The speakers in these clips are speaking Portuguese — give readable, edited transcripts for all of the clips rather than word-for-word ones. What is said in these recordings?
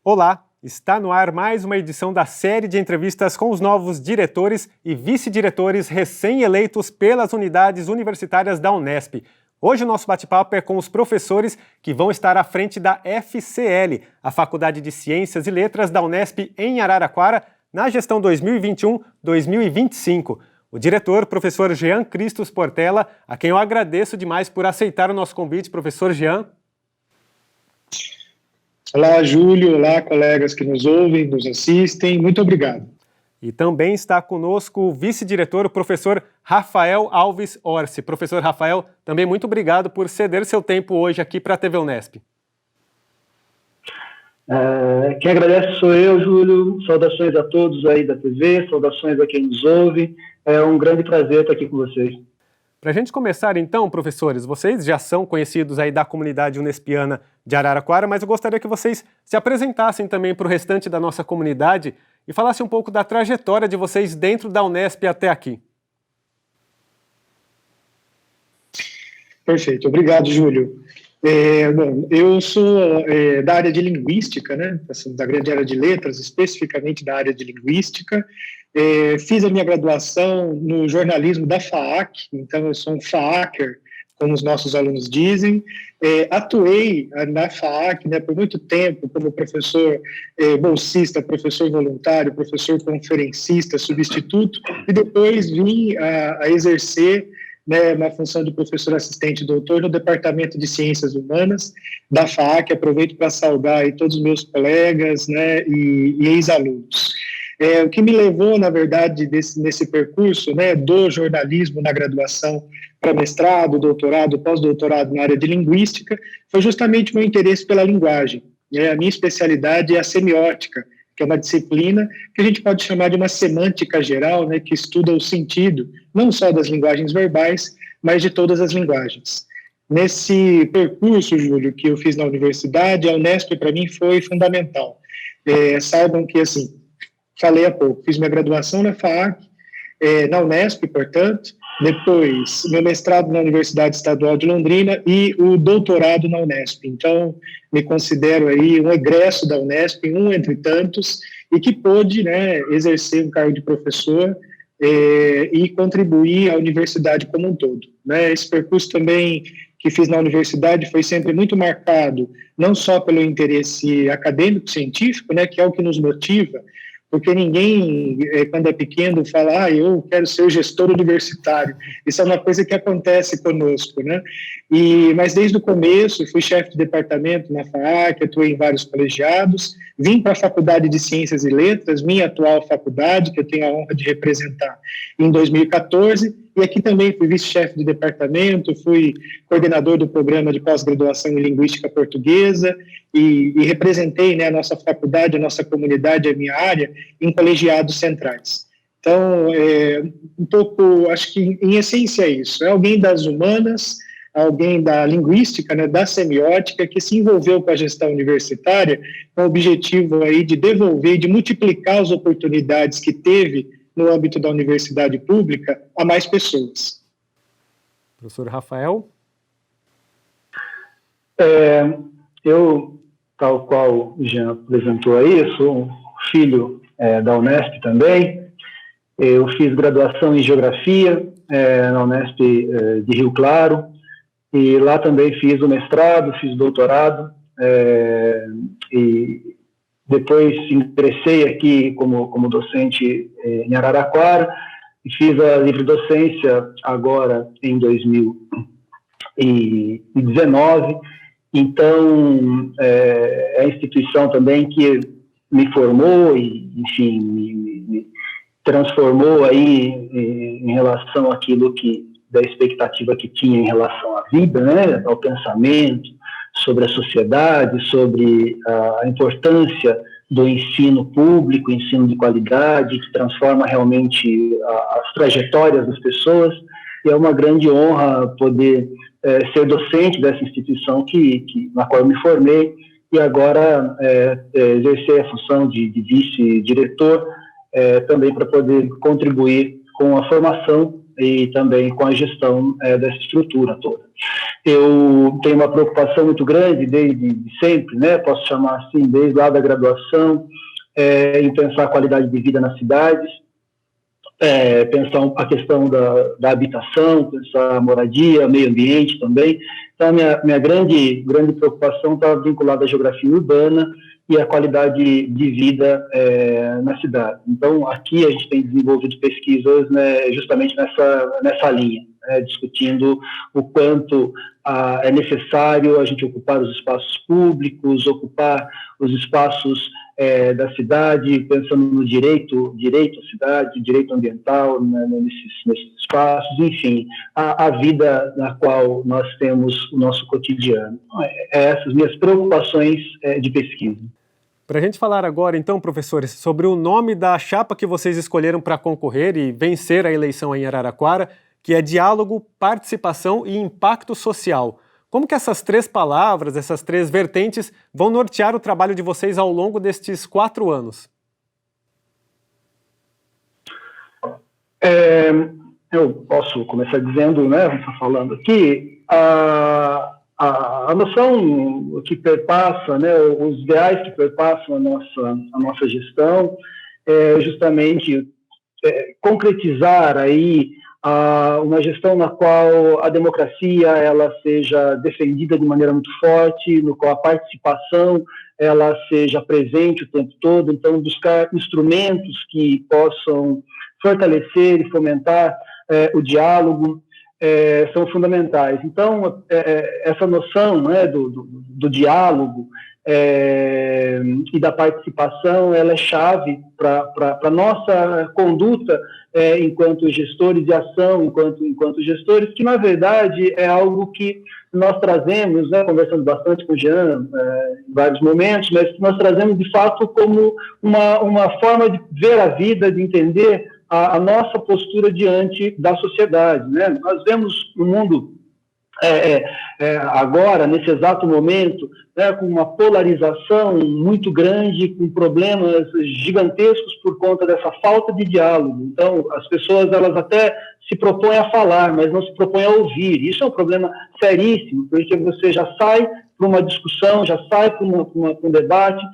Olá, está no ar mais uma edição da série de entrevistas com os novos diretores e vice-diretores recém-eleitos pelas unidades universitárias da Unesp. Hoje o nosso bate-papo é com os professores que vão estar à frente da FCL, a Faculdade de Ciências e Letras da Unesp em Araraquara, na gestão 2021-2025. O diretor, professor Jean Cristos Portela, a quem eu agradeço demais por aceitar o nosso convite, professor Jean. Olá, Júlio. Olá, colegas que nos ouvem, nos assistem. Muito obrigado. E também está conosco o vice-diretor, o professor Rafael Alves Orsi. Professor Rafael, também muito obrigado por ceder seu tempo hoje aqui para a TV Unesp. Quem agradece sou eu, Júlio. Saudações a todos aí da TV, saudações a quem nos ouve. É um grande prazer estar aqui com vocês. Para a gente começar então, professores, vocês já são conhecidos aí da comunidade unespiana de Araraquara, mas eu gostaria que vocês se apresentassem também para o restante da nossa comunidade e falassem um pouco da trajetória de vocês dentro da Unesp até aqui. Perfeito, obrigado, Júlio. Bom, eu sou da área de linguística, né? Da grande área de letras, especificamente da área de linguística. Fiz a minha graduação no jornalismo da FAAC, então eu sou um FAACer, como os nossos alunos dizem. Atuei na FAAC, né, por muito tempo como professor bolsista, professor voluntário, professor conferencista, substituto, e depois vim a exercer, né, na função de professor assistente doutor no Departamento de Ciências Humanas da FAAC. Aproveito para saudar aí todos os meus colegas, né, e ex-alunos. O que me levou, na verdade, nesse percurso, né, do jornalismo na graduação para mestrado, doutorado, pós-doutorado na área de linguística, foi justamente o meu interesse pela linguagem. A minha especialidade é a semiótica, que é uma disciplina que a gente pode chamar de uma semântica geral, né, que estuda o sentido, não só das linguagens verbais, mas de todas as linguagens. Nesse percurso, Júlio, que eu fiz na universidade, a Unesp, para mim, foi fundamental. Saibam que, assim, falei há pouco, fiz minha graduação na FAAC, na Unesp, portanto, depois meu mestrado na Universidade Estadual de Londrina e o doutorado na Unesp. Então, me considero aí um egresso da Unesp, um entre tantos, e que pôde, né, exercer um cargo de professor e contribuir à universidade como um todo, né? Esse percurso também que fiz na universidade foi sempre muito marcado, não só pelo interesse acadêmico-científico, né, que é o que nos motiva, porque ninguém, quando é pequeno, fala, eu quero ser gestor universitário. Isso é uma coisa que acontece conosco, né? Mas desde o começo, fui chefe de departamento na FAAC, atuei em vários colegiados, vim para a Faculdade de Ciências e Letras, minha atual faculdade, que eu tenho a honra de representar, em 2014, e aqui também fui vice-chefe de departamento, fui coordenador do programa de pós-graduação em Linguística Portuguesa e representei, né, a nossa faculdade, a nossa comunidade, a minha área, em colegiados centrais. Então, um pouco, acho que em essência é isso, é alguém das humanas, alguém da linguística, né, da semiótica, que se envolveu com a gestão universitária com o objetivo aí de devolver, de multiplicar as oportunidades que teve no âmbito da universidade pública a mais pessoas. Professor Rafael? Eu, tal qual o Jean apresentou aí, eu sou um filho da Unesp também. Eu fiz graduação em Geografia na Unesp de Rio Claro, e lá também fiz o mestrado, fiz o doutorado, e depois ingressei aqui como docente em Araraquara, e fiz a livre docência agora em 2019. Então, é a instituição também que me formou e, enfim, me transformou aí em relação àquilo da expectativa que tinha em relação à vida, né, ao pensamento, sobre a sociedade, sobre a importância do ensino público, ensino de qualidade, que transforma realmente as trajetórias das pessoas, e é uma grande honra poder ser docente dessa instituição na qual eu me formei, e agora exercer a função de vice-diretor, também para poder contribuir com a formação e também com a gestão dessa estrutura toda. eu tenho uma preocupação muito grande desde sempre, né, posso chamar assim, desde lá da graduação, em pensar a qualidade de vida nas cidades, pensar a questão da habitação, pensar a moradia, meio ambiente também. Então, a minha grande preocupação está vinculada à geografia urbana e à qualidade de vida na cidade. Então, aqui a gente tem desenvolvido pesquisas, né, justamente nessa linha, discutindo o quanto é necessário a gente ocupar os espaços públicos, ocupar os espaços da cidade, pensando no direito à cidade, direito ambiental, né, nesses espaços, enfim, a vida na qual nós temos o nosso cotidiano. Essas minhas preocupações de pesquisa. Para a gente falar agora, então, professores, sobre o nome da chapa que vocês escolheram para concorrer e vencer a eleição em Araraquara, que é Diálogo, Participação e Impacto Social. Como que essas 3 palavras, essas 3 vertentes, vão nortear o trabalho de vocês ao longo destes 4 anos? Eu posso começar dizendo, né, falando aqui, a noção que perpassa, né, os ideais que perpassam a nossa gestão, é justamente concretizar aí uma gestão na qual a democracia ela seja defendida de maneira muito forte, no qual a participação ela seja presente o tempo todo, então buscar instrumentos que possam fortalecer e fomentar o diálogo são fundamentais. Então, essa noção, né, do diálogo e da participação, ela é chave para a nossa conduta enquanto gestores de ação, enquanto gestores, que na verdade é algo que nós trazemos, né, conversando bastante com o Jean em vários momentos, mas que nós trazemos de fato como uma forma de ver a vida, de entender a nossa postura diante da sociedade, né? Nós vemos no mundo agora, nesse exato momento, né, com uma polarização muito grande, com problemas gigantescos por conta dessa falta de diálogo. Então, as pessoas elas até se propõem a falar, mas não se propõem a ouvir. Isso é um problema seríssimo, porque você já sai para uma discussão, já sai para um debate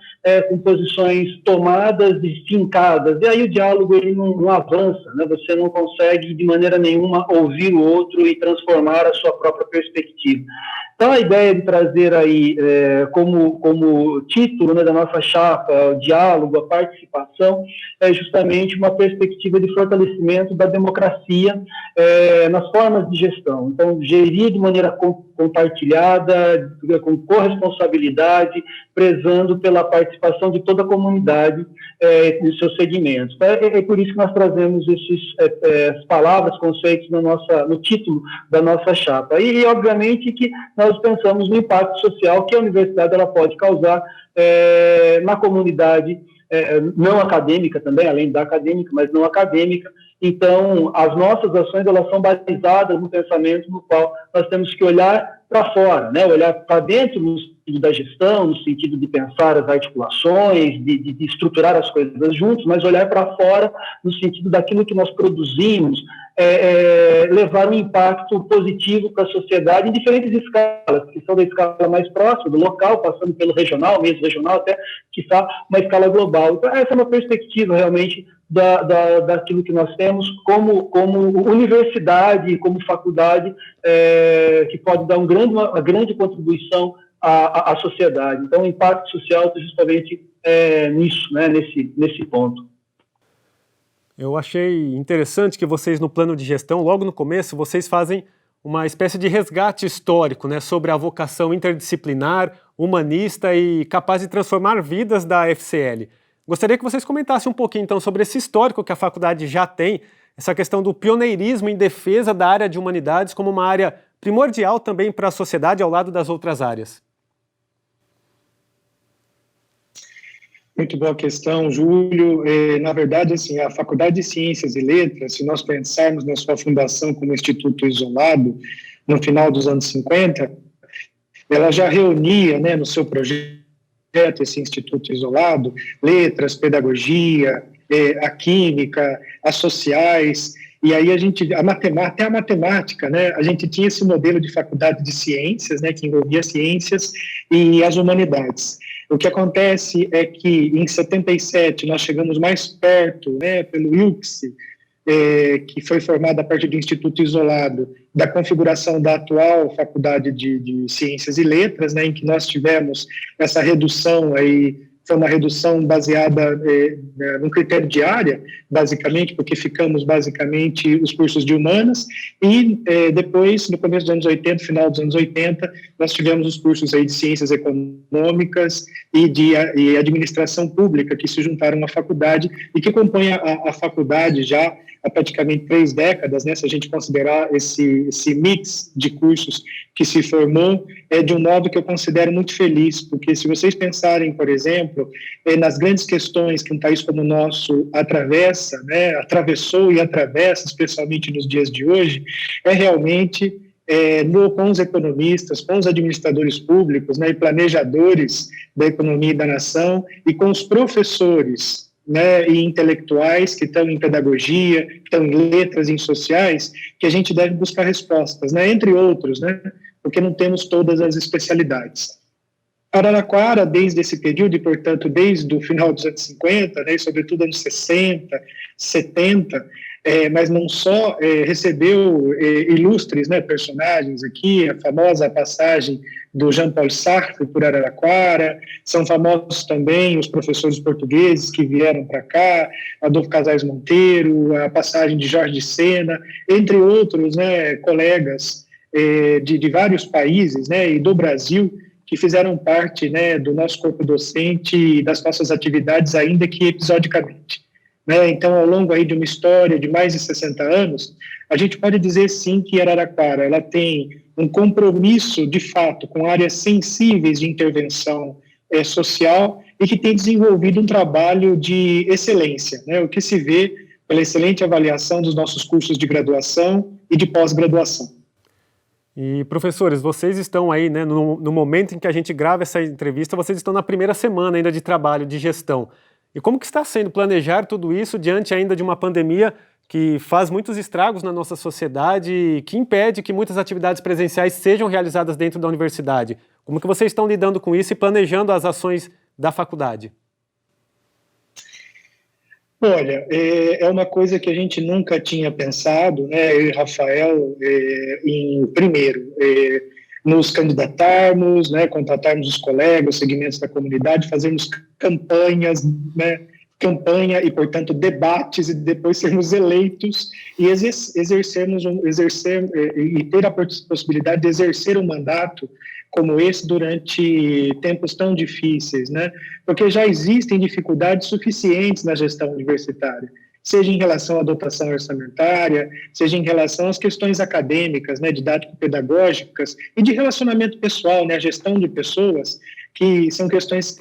com posições tomadas e fincadas, e aí o diálogo ele não avança, né? Você não consegue de maneira nenhuma ouvir o outro e transformar a sua própria perspectiva. Então a ideia de trazer aí como título, né, da nossa chapa, o diálogo, a participação, é justamente uma perspectiva de fortalecimento da democracia nas formas de gestão. Então gerir de maneira compartilhada, com corresponsabilidade, prezando pela participação de toda a comunidade nos seus segmentos. É por isso que nós trazemos essas palavras, conceitos no título da nossa chapa. E obviamente, que nós pensamos no impacto social que a universidade ela pode causar na comunidade, não acadêmica também, além da acadêmica, mas não acadêmica. Então, as nossas ações elas são baseadas no pensamento no qual nós temos que olhar para fora, né? Olhar para dentro no sentido da gestão, no sentido de pensar as articulações, de estruturar as coisas juntos, mas olhar para fora no sentido daquilo que nós produzimos, levar um impacto positivo para a sociedade em diferentes escalas, que são da escala mais próxima, do local, passando pelo regional, mesmo regional, até, quiçá, uma escala global. Então, essa é uma perspectiva, realmente, daquilo que nós temos como universidade, como faculdade, que pode dar uma grande contribuição à sociedade. Então, o impacto social está justamente nisso, né, nesse ponto. Eu achei interessante que vocês, no plano de gestão, logo no começo, vocês fazem uma espécie de resgate histórico, né, sobre a vocação interdisciplinar, humanista e capaz de transformar vidas da FCL. Gostaria que vocês comentassem um pouquinho, então, sobre esse histórico que a faculdade já tem, essa questão do pioneirismo em defesa da área de humanidades como uma área primordial também para a sociedade ao lado das outras áreas. Muito boa questão, Júlio. Na verdade, assim, a Faculdade de Ciências e Letras, se nós pensarmos na sua fundação como instituto isolado, no final dos anos 50, ela já reunia, né, no seu projeto, esse instituto isolado, letras, pedagogia, a química, as sociais, E aí até a matemática, né, a gente tinha esse modelo de faculdade de ciências, né, que envolvia ciências e as humanidades. O que acontece é que em 77 nós chegamos mais perto, né, pelo IUCSI, que foi formado a partir do Instituto Isolado, da configuração da atual Faculdade de Ciências e Letras, né, em que nós tivemos essa redução aí. Foi uma redução baseada no critério de área, basicamente, porque ficamos basicamente os cursos de humanas, e depois, no começo dos anos 80, final dos anos 80, nós tivemos os cursos aí de ciências econômicas e administração pública, que se juntaram à faculdade e que compõem a faculdade já há praticamente 3 décadas, né, se a gente considerar esse mix de cursos que se formou, de um modo que eu considero muito feliz, porque se vocês pensarem, por exemplo, nas grandes questões que um país como o nosso atravessa, né, atravessou e atravessa, especialmente nos dias de hoje, realmente com os economistas, com os administradores públicos, né, e planejadores da economia e da nação, e com os professores, né, e intelectuais que estão em pedagogia, que estão em letras, em sociais, que a gente deve buscar respostas, né, entre outros, né, porque não temos todas as especialidades. Araraquara, desde esse período, e portanto desde o final dos anos 50, né, e sobretudo anos 60, 70, mas não só, recebeu ilustres, né, personagens aqui, a famosa passagem do Jean-Paul Sartre por Araraquara, são famosos também os professores portugueses que vieram para cá, Adolfo Casais Monteiro, a passagem de Jorge Sena, entre outros, né, colegas de vários países, né, e do Brasil, que fizeram parte, né, do nosso corpo docente e das nossas atividades, ainda que episodicamente. Né? Então, ao longo aí de uma história de mais de 60 anos, a gente pode dizer, sim, que Araraquara ela tem um compromisso, de fato, com áreas sensíveis de intervenção social e que tem desenvolvido um trabalho de excelência, né? O que se vê pela excelente avaliação dos nossos cursos de graduação e de pós-graduação. E, professores, vocês estão aí, né, no momento em que a gente grava essa entrevista, vocês estão na primeira semana ainda de trabalho, de gestão. E como que está sendo planejar tudo isso diante ainda de uma pandemia que faz muitos estragos na nossa sociedade e que impede que muitas atividades presenciais sejam realizadas dentro da universidade? Como que vocês estão lidando com isso e planejando as ações da faculdade? Olha, é uma coisa que a gente nunca tinha pensado, né, eu e Rafael, primeiro, nos candidatarmos, né, contratarmos os colegas, os segmentos da comunidade, fazermos campanhas, né, campanha e, portanto, debates, e depois sermos eleitos e e ter a possibilidade de exercer um mandato como esse durante tempos tão difíceis, né? Porque já existem dificuldades suficientes na gestão universitária, seja em relação à dotação orçamentária, seja em relação às questões acadêmicas, né, didático-pedagógicas e de relacionamento pessoal, né, a gestão de pessoas, que são questões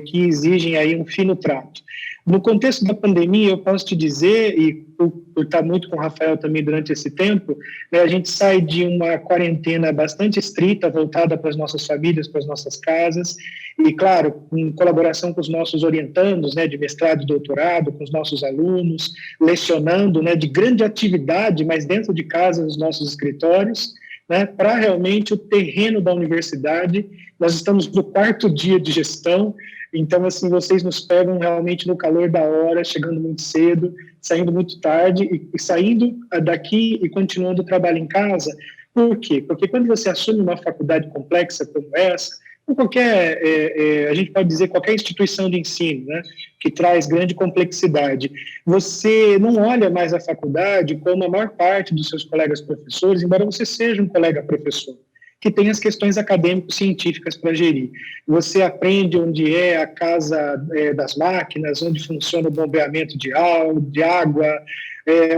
que exigem aí um fino trato. No contexto da pandemia, eu posso te dizer, e por estar muito com o Rafael também durante esse tempo, né, a gente sai de uma quarentena bastante estrita, voltada para as nossas famílias, para as nossas casas, e, claro, em colaboração com os nossos orientandos, né, de mestrado e doutorado, com os nossos alunos, lecionando, né, de grande atividade, mas dentro de casa, nos nossos escritórios, né, para realmente o terreno da universidade. Nós estamos no 4º dia de gestão, então, assim, vocês nos pegam realmente no calor da hora, chegando muito cedo, saindo muito tarde e saindo daqui e continuando o trabalho em casa. Por quê? Porque quando você assume uma faculdade complexa como essa, ou qualquer, a gente pode dizer qualquer instituição de ensino, né, que traz grande complexidade, você não olha mais a faculdade como a maior parte dos seus colegas professores, embora você seja um colega professor, que tem as questões acadêmico-científicas para gerir. Você aprende onde é a casa das máquinas, onde funciona o bombeamento de água,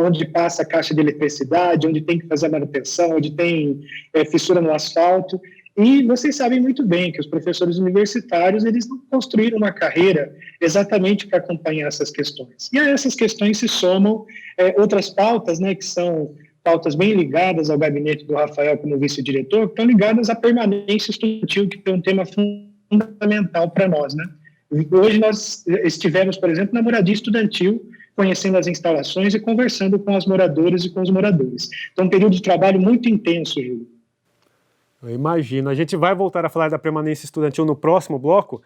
onde passa a caixa de eletricidade, onde tem que fazer a manutenção, onde tem fissura no asfalto. E vocês sabem muito bem que os professores universitários, eles não construíram uma carreira exatamente para acompanhar essas questões. E a essas questões se somam outras pautas, né, que são pautas bem ligadas ao gabinete do Rafael como vice-diretor, que estão ligadas à permanência estudantil, que é um tema fundamental para nós, né? Hoje nós estivemos, por exemplo, na moradia estudantil conhecendo as instalações e conversando com as moradoras e com os moradores. Então, um período de trabalho muito intenso, Júlio. Eu imagino. A gente vai voltar a falar da permanência estudantil no próximo bloco,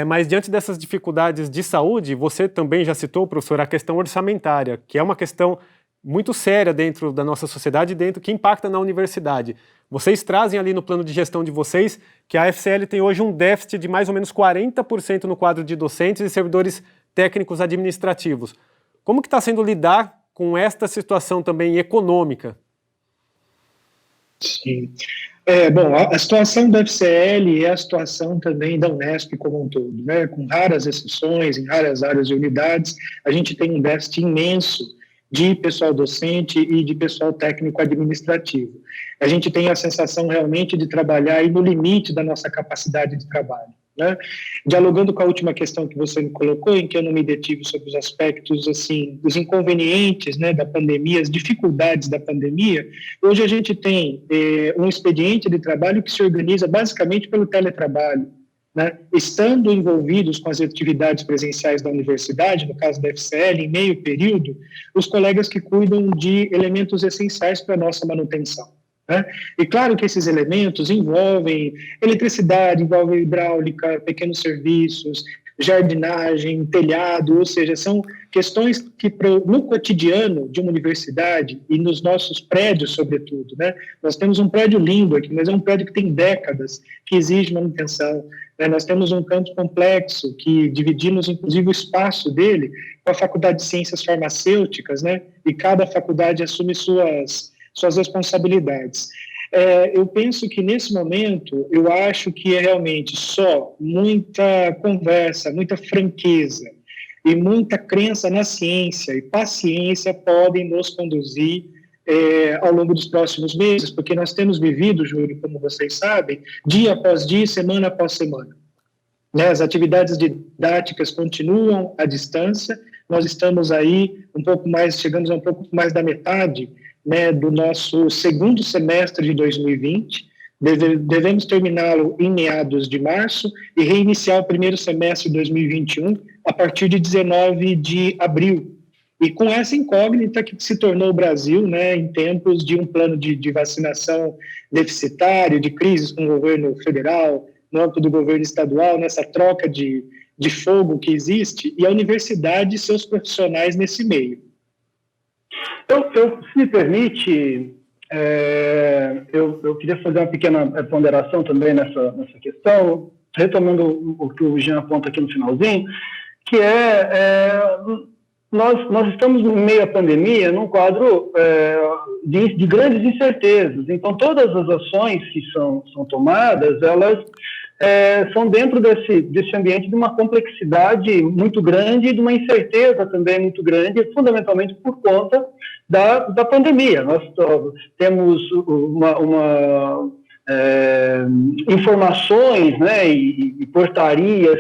mas diante dessas dificuldades de saúde, você também já citou, professor, a questão orçamentária, que é uma questão muito séria dentro da nossa sociedade, que impacta na universidade. Vocês trazem ali no plano de gestão de vocês que a FCL tem hoje um déficit de mais ou menos 40% no quadro de docentes e servidores técnicos administrativos. Como que está sendo lidar com esta situação também econômica? Sim. Bom, a situação da FCL é a situação também da Unesp como um todo, né? Com raras exceções, em raras áreas e unidades, a gente tem um déficit imenso de pessoal docente e de pessoal técnico administrativo. A gente tem a sensação realmente de trabalhar aí no limite da nossa capacidade de trabalho, né? Dialogando com a última questão que você me colocou, em que eu não me detive sobre os aspectos, assim, dos inconvenientes, né, da pandemia, as dificuldades da pandemia, hoje a gente tem um expediente de trabalho que se organiza basicamente pelo teletrabalho, né? Estando envolvidos com as atividades presenciais da universidade, no caso da FCL, em meio período, os colegas que cuidam de elementos essenciais para a nossa manutenção, né? E claro que esses elementos envolvem eletricidade, envolvem hidráulica, pequenos serviços, jardinagem, telhado, ou seja, são questões que no cotidiano de uma universidade e nos nossos prédios, sobretudo, né? Nós temos um prédio lindo aqui, mas é um prédio que tem décadas, que exige manutenção, né? Nós temos um campus complexo, que dividimos, inclusive, o espaço dele com a Faculdade de Ciências Farmacêuticas, né? E cada faculdade assume suas responsabilidades. Eu penso que, nesse momento, eu acho que é realmente só muita conversa, muita franqueza e muita crença na ciência e paciência podem nos conduzir ao longo dos próximos meses, porque nós temos vivido, Júlio, como vocês sabem, dia após dia, semana após semana, né? As atividades didáticas continuam à distância, nós estamos aí chegamos a um pouco mais da metade, né, do nosso segundo semestre de 2020, devemos terminá-lo em meados de março e reiniciar o primeiro semestre de 2021 a partir de 19 de abril. E com essa incógnita que se tornou o Brasil, né, em tempos de um plano de vacinação deficitário, de crises com o governo federal, no âmbito do governo estadual, nessa troca de fogo que existe, e a universidade e seus profissionais nesse meio. Se me permite, eu queria fazer uma pequena ponderação também nessa questão, retomando o que o Jean aponta aqui no finalzinho, que nós estamos no meio da pandemia, num quadro de grandes incertezas. Então, todas as ações que são tomadas, elas são dentro desse ambiente de uma complexidade muito grande e de uma incerteza também muito grande, fundamentalmente por conta da pandemia. Nós temos informações, né, e portarias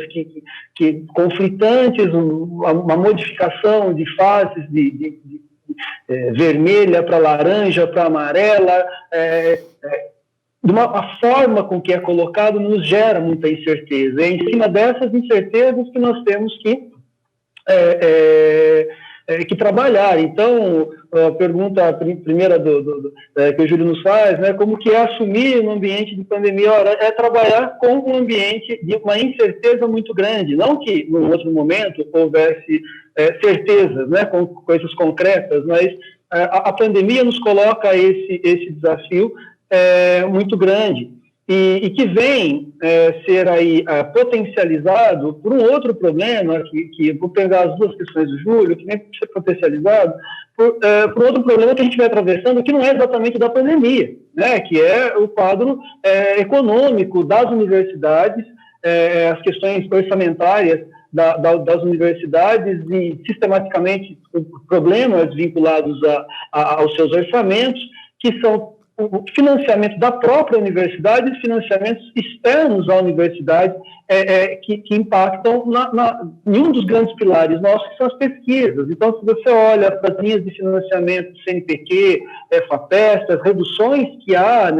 que conflitantes, uma modificação de fases de vermelha para laranja, para amarela, de uma forma com que é colocado, nos gera muita incerteza. É em cima dessas incertezas que nós temos que trabalhar. Então, a pergunta primeira que o Júlio nos faz, né, como que é assumir no ambiente de pandemia? Ora, é trabalhar com um ambiente de uma incerteza muito grande, não que, num outro momento, houvesse certezas, né, com coisas concretas, mas a pandemia nos coloca esse desafio muito grande e que vem ser aí potencializado por um outro problema, que vou pegar as duas questões do Júlio, que vem ser potencializado por outro problema que a gente vai atravessando, que não é exatamente da pandemia, né, que é o quadro econômico das universidades, as questões orçamentárias das universidades e, sistematicamente, problemas vinculados aos seus orçamentos, que são o financiamento da própria universidade e financiamentos externos à universidade que impactam em um dos grandes pilares nossos, que são as pesquisas. Então, se você olha para as linhas de financiamento do CNPq, FAPESP, as reduções que há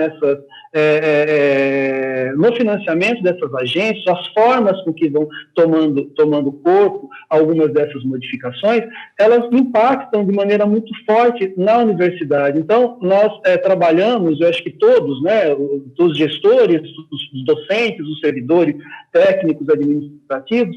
no financiamento dessas agências, as formas com que vão tomando corpo algumas dessas modificações, elas impactam de maneira muito forte na universidade. Então, nós trabalhamos, eu acho que todos, né, os gestores, os docentes, os servidores técnicos, administrativos,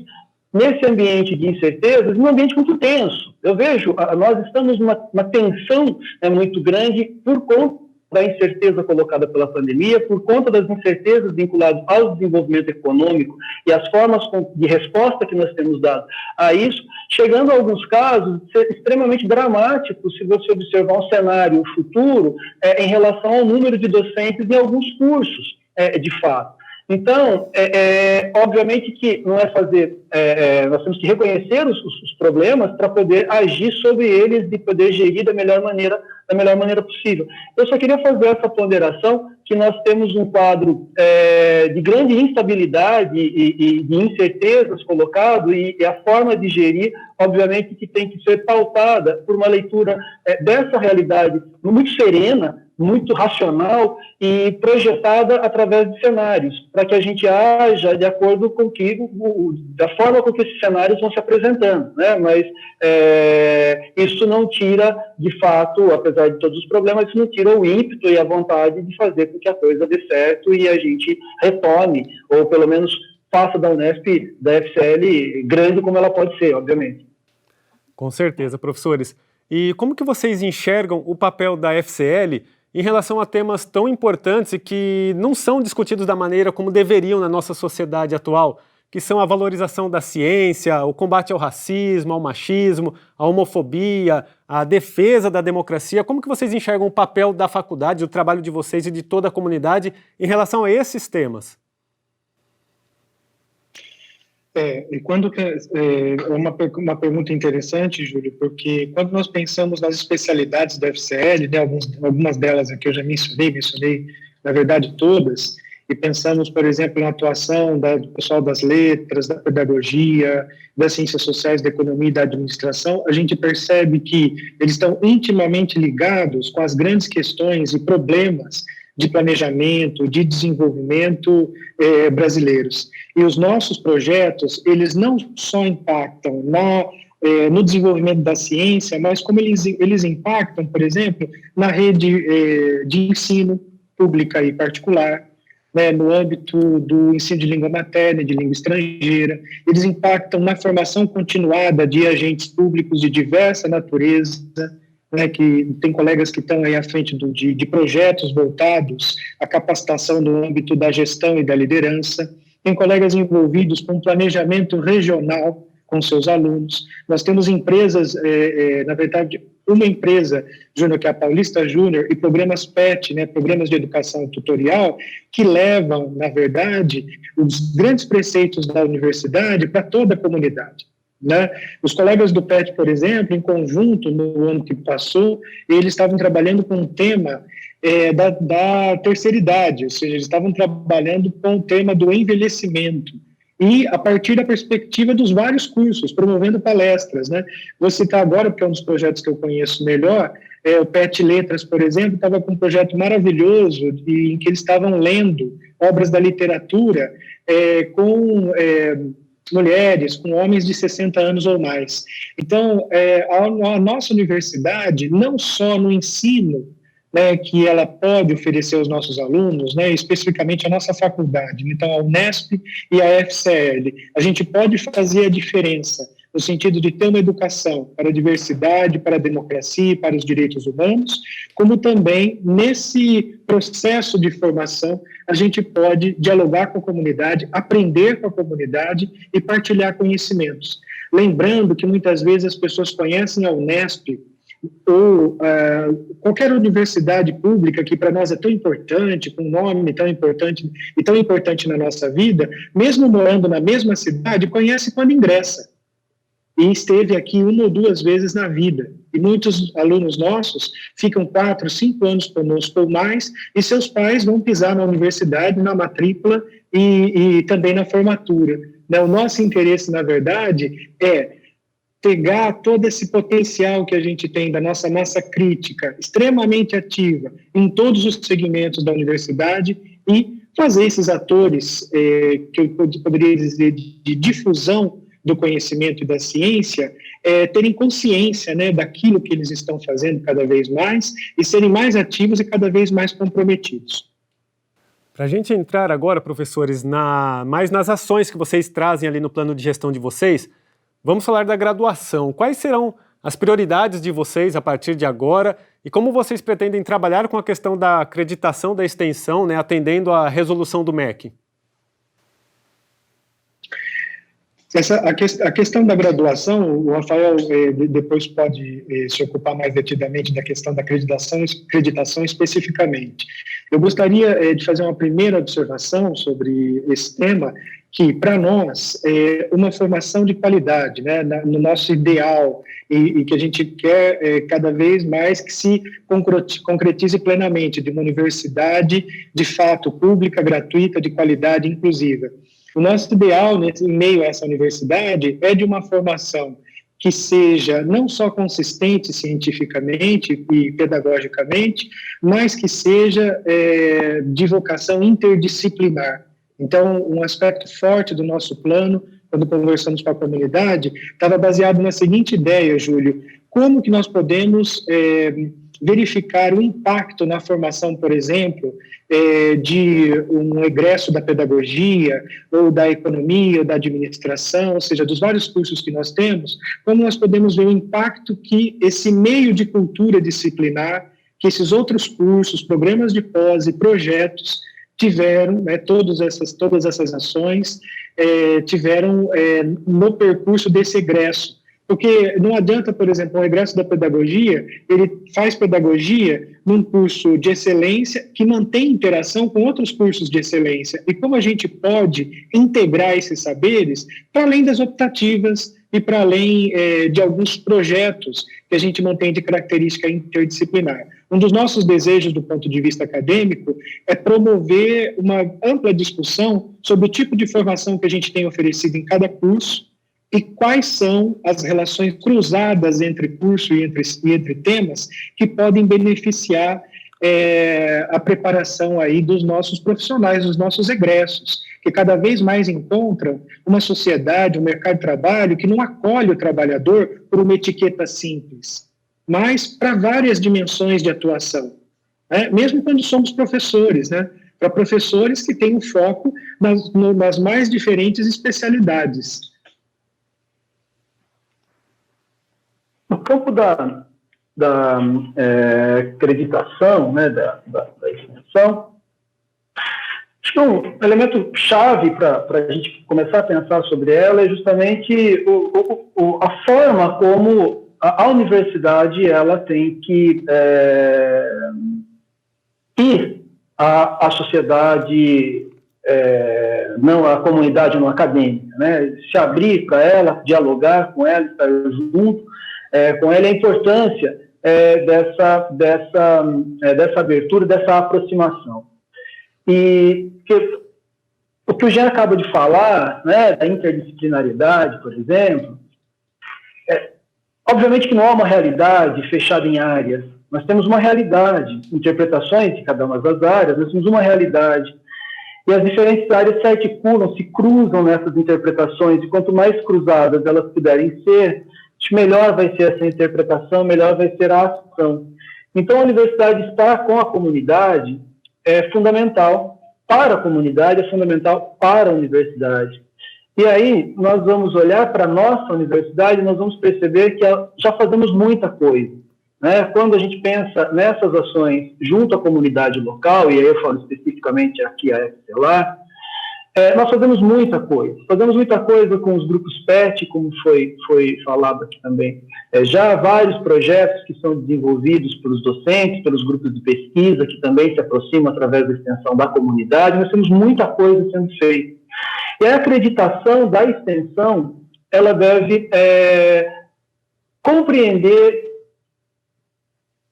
nesse ambiente de incertezas, um ambiente muito tenso. Eu vejo, nós estamos numa tensão muito grande por conta da incerteza colocada pela pandemia, por conta das incertezas vinculadas ao desenvolvimento econômico e as formas de resposta que nós temos dado a isso, chegando a alguns casos ser extremamente dramáticos se você observar um cenário futuro em relação ao número de docentes em alguns cursos, de fato. Então, obviamente que não é fazer, nós temos que reconhecer os problemas para poder agir sobre eles e poder gerir da melhor maneira possível. Eu só queria fazer essa ponderação que nós temos um quadro de grande instabilidade e de incertezas colocado e a forma de gerir, obviamente, que tem que ser pautada por uma leitura dessa realidade muito serena, muito racional e projetada através de cenários, para que a gente haja de acordo com da forma com que esses cenários vão se apresentando, né? Mas isso não tira, de fato, apesar de todos os problemas, isso não tira o ímpeto e a vontade de fazer com que a coisa dê certo e a gente retome, ou pelo menos faça da Unesp, da FCL, grande como ela pode ser, obviamente. Com certeza, professores. E como que vocês enxergam o papel da FCL em relação a temas tão importantes e que não são discutidos da maneira como deveriam na nossa sociedade atual, que são a valorização da ciência, o combate ao racismo, ao machismo, à homofobia, a defesa da democracia? Como que vocês enxergam o papel da faculdade, o trabalho de vocês e de toda a comunidade em relação a esses temas? Uma pergunta interessante, Júlio, porque quando nós pensamos nas especialidades da FCL, né, algumas delas aqui eu já mencionei, na verdade todas, e pensamos, por exemplo, na atuação do pessoal das letras, da pedagogia, das ciências sociais, da economia e da administração, a gente percebe que eles estão intimamente ligados com as grandes questões e problemas de planejamento, de desenvolvimento brasileiros. E os nossos projetos, eles não só impactam no desenvolvimento da ciência, mas como eles impactam, por exemplo, na rede de ensino pública e particular, né, no âmbito do ensino de língua materna, de língua estrangeira, eles impactam na formação continuada de agentes públicos de diversa natureza, né, que tem colegas que estão aí à frente de projetos voltados à capacitação no âmbito da gestão e da liderança, tem colegas envolvidos com planejamento regional com seus alunos. Nós temos empresas, na verdade, uma empresa, Júnior, que é a Paulista Júnior, e programas PET, né, programas de educação tutorial, que levam, na verdade, os grandes preceitos da universidade para toda a comunidade. Né? Os colegas do PET, por exemplo, em conjunto, no ano que passou, eles estavam trabalhando com um tema da terceira idade, ou seja, eles estavam trabalhando com o tema do envelhecimento, e a partir da perspectiva dos vários cursos, promovendo palestras. Né? Vou citar agora, porque é um dos projetos que eu conheço melhor, o PET Letras, por exemplo, estava com um projeto maravilhoso em que eles estavam lendo obras da literatura com mulheres, com homens de 60 anos ou mais. Então, a nossa universidade, não só no ensino, né, que ela pode oferecer aos nossos alunos, né, especificamente a nossa faculdade, então a Unesp e a FCL, a gente pode fazer a diferença no sentido de ter uma educação para a diversidade, para a democracia e para os direitos humanos, como também nesse processo de formação a gente pode dialogar com a comunidade, aprender com a comunidade e partilhar conhecimentos. Lembrando que muitas vezes as pessoas conhecem a Unesp ou qualquer universidade pública que para nós é tão importante, com um nome tão importante e tão importante na nossa vida, mesmo morando na mesma cidade, conhece quando ingressa. E esteve aqui 1 ou 2 vezes na vida. E muitos alunos nossos ficam 4, 5 anos conosco ou mais, e seus pais vão pisar na universidade, na matrícula e também na formatura. O nosso interesse, na verdade, é pegar todo esse potencial que a gente tem da nossa massa crítica, extremamente ativa, em todos os segmentos da universidade, e fazer esses atores, que eu poderia dizer, de difusão do conhecimento e da ciência, terem consciência, né, daquilo que eles estão fazendo cada vez mais e serem mais ativos e cada vez mais comprometidos. Para a gente entrar agora, professores, mais nas ações que vocês trazem ali no plano de gestão de vocês, vamos falar da graduação. Quais serão as prioridades de vocês a partir de agora e como vocês pretendem trabalhar com a questão da acreditação da extensão, né, atendendo à resolução do MEC? A questão da graduação, o Rafael depois pode se ocupar mais detidamente da questão da acreditação especificamente. Eu gostaria de fazer uma primeira observação sobre esse tema, que para nós é uma formação de qualidade, né, no nosso ideal, e que a gente quer cada vez mais que se concretize plenamente, de uma universidade de fato pública, gratuita, de qualidade inclusiva. O nosso ideal, em meio a essa universidade, é de uma formação que seja não só consistente cientificamente e pedagogicamente, mas que seja de vocação interdisciplinar. Então, um aspecto forte do nosso plano, quando conversamos com a comunidade, estava baseado na seguinte ideia, Júlio: como que nós podemos verificar o impacto na formação, por exemplo, de um egresso da pedagogia, ou da economia, ou da administração, ou seja, dos vários cursos que nós temos, como nós podemos ver o impacto que esse meio de cultura disciplinar, que esses outros cursos, programas de pós e projetos tiveram, né, todas essas ações tiveram no percurso desse egresso. Porque não adianta, por exemplo, um egresso da pedagogia, ele faz pedagogia num curso de excelência que mantém interação com outros cursos de excelência. E como a gente pode integrar esses saberes para além das optativas e para além de alguns projetos que a gente mantém de característica interdisciplinar. Um dos nossos desejos do ponto de vista acadêmico é promover uma ampla discussão sobre o tipo de formação que a gente tem oferecido em cada curso e quais são as relações cruzadas entre curso e entre temas que podem beneficiar a preparação aí dos nossos profissionais, dos nossos egressos, que cada vez mais encontram uma sociedade, um mercado de trabalho que não acolhe o trabalhador por uma etiqueta simples, mas para várias dimensões de atuação, né? Mesmo quando somos professores, né? Para professores que têm um foco nas mais diferentes especialidades. No campo da acreditação, né, da extensão, acho que um elemento chave para a gente começar a pensar sobre ela é justamente a forma como a universidade ela tem que ir à sociedade, não à comunidade não acadêmica, né, se abrir para ela, dialogar com ela, estar junto com ela, a importância dessa abertura, dessa aproximação. E o que o Jean acaba de falar, né, da interdisciplinaridade, por exemplo, obviamente que não há uma realidade fechada em áreas. Nós temos uma realidade, interpretações de cada uma das áreas, nós temos uma realidade. E as diferentes áreas se articulam, se cruzam nessas interpretações, e quanto mais cruzadas elas puderem ser, melhor vai ser essa interpretação, melhor vai ser a ação. Então, a universidade estar com a comunidade é fundamental para a comunidade, é fundamental para a universidade. E aí, nós vamos olhar para a nossa universidade e nós vamos perceber que já fazemos muita coisa, né? Quando a gente pensa nessas ações junto à comunidade local, e aí eu falo especificamente aqui a FCLAR, nós fazemos muita coisa. Fazemos muita coisa com os grupos PET, como foi falado aqui também. Já há vários projetos que são desenvolvidos pelos docentes, pelos grupos de pesquisa, que também se aproximam através da extensão da comunidade. Nós temos muita coisa sendo feita. E a acreditação da extensão, ela deve compreender,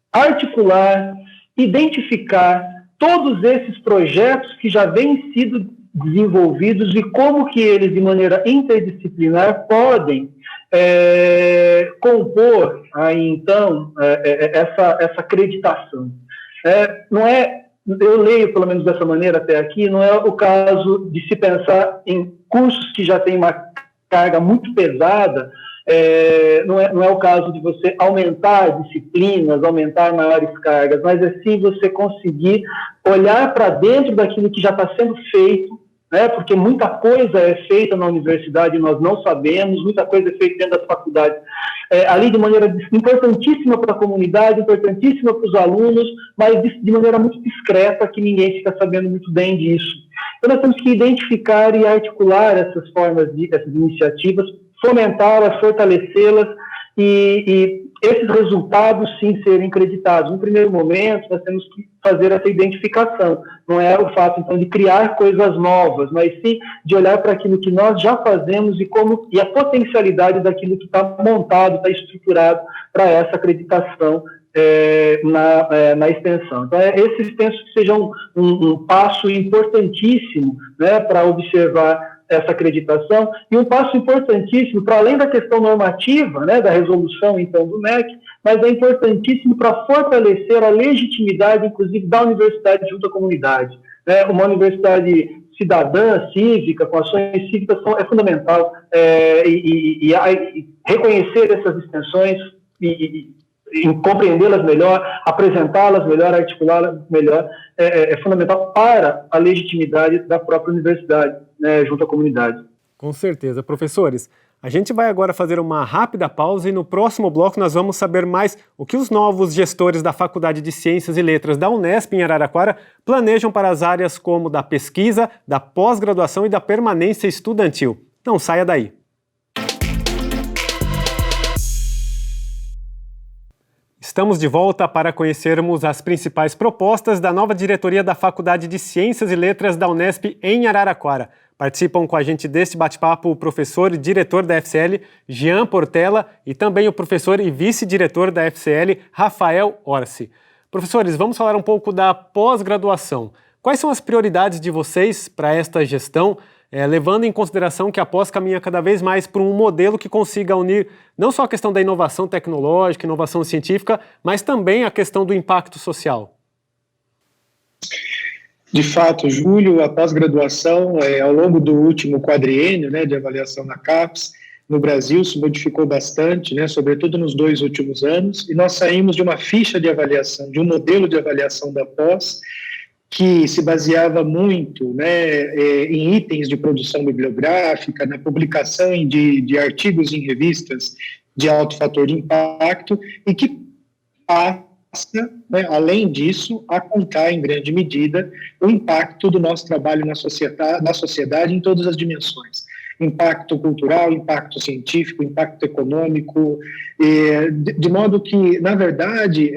articular, identificar todos esses projetos que já vêm sido desenvolvidos e como que eles, de maneira interdisciplinar, podem compor aí, então, essa acreditação. Não é eu leio pelo menos dessa maneira até aqui, não é o caso de se pensar em cursos que já têm uma carga muito pesada, não é o caso de você aumentar disciplinas, aumentar maiores cargas, mas é sim você conseguir olhar para dentro daquilo que já está sendo feito, né, porque muita coisa é feita na universidade e nós não sabemos, muita coisa é feita dentro das faculdades, ali de maneira importantíssima para a comunidade, importantíssima para os alunos, mas de maneira muito discreta, que ninguém fica sabendo muito bem disso. Então nós temos que identificar e articular essas formas, essas iniciativas, fomentá-las, fortalecê-las e esses resultados, sim, serem creditados. No primeiro momento, nós temos que fazer essa identificação. Não é o fato, então, de criar coisas novas, mas sim de olhar para aquilo que nós já fazemos e a potencialidade daquilo que está montado, está estruturado para essa acreditação na extensão. Então, esses penso que sejam um passo importantíssimo, né, para observar essa acreditação, e um passo importantíssimo, para além da questão normativa, né, da resolução, então, do MEC, mas é importantíssimo para fortalecer a legitimidade, inclusive, da universidade junto à comunidade. Né? Uma universidade cidadã, cívica, com ações cívicas, é fundamental, e reconhecer essas extensões e compreendê-las melhor, apresentá-las melhor, articulá-las melhor, é fundamental para a legitimidade da própria universidade, né, junto à comunidade. Com certeza. Professores, a gente vai agora fazer uma rápida pausa e no próximo bloco nós vamos saber mais o que os novos gestores da Faculdade de Ciências e Letras da Unesp em Araraquara planejam para as áreas como da pesquisa, da pós-graduação e da permanência estudantil. Não saia daí. Estamos de volta para conhecermos as principais propostas da nova diretoria da Faculdade de Ciências e Letras da Unesp em Araraquara. Participam com a gente deste bate-papo o professor e diretor da FCL, Jean Portela, e também o professor e vice-diretor da FCL, Rafael Orsi. Professores, vamos falar um pouco da pós-graduação. Quais são as prioridades de vocês para esta gestão, levando em consideração que a pós caminha cada vez mais para um modelo que consiga unir não só a questão da inovação tecnológica, inovação científica, mas também a questão do impacto social? De fato, Júlio, a pós-graduação, ao longo do último quadriênio, né, de avaliação na CAPES, no Brasil se modificou bastante, né, sobretudo nos 2 últimos anos, e nós saímos de uma ficha de avaliação, de um modelo de avaliação da pós, que se baseava muito, né, em itens de produção bibliográfica, na publicação de artigos em revistas de alto fator de impacto, e que passa, né, além disso, a contar em grande medida o impacto do nosso trabalho na sociedade em todas as dimensões. Impacto cultural, impacto científico, impacto econômico, de modo que, na verdade,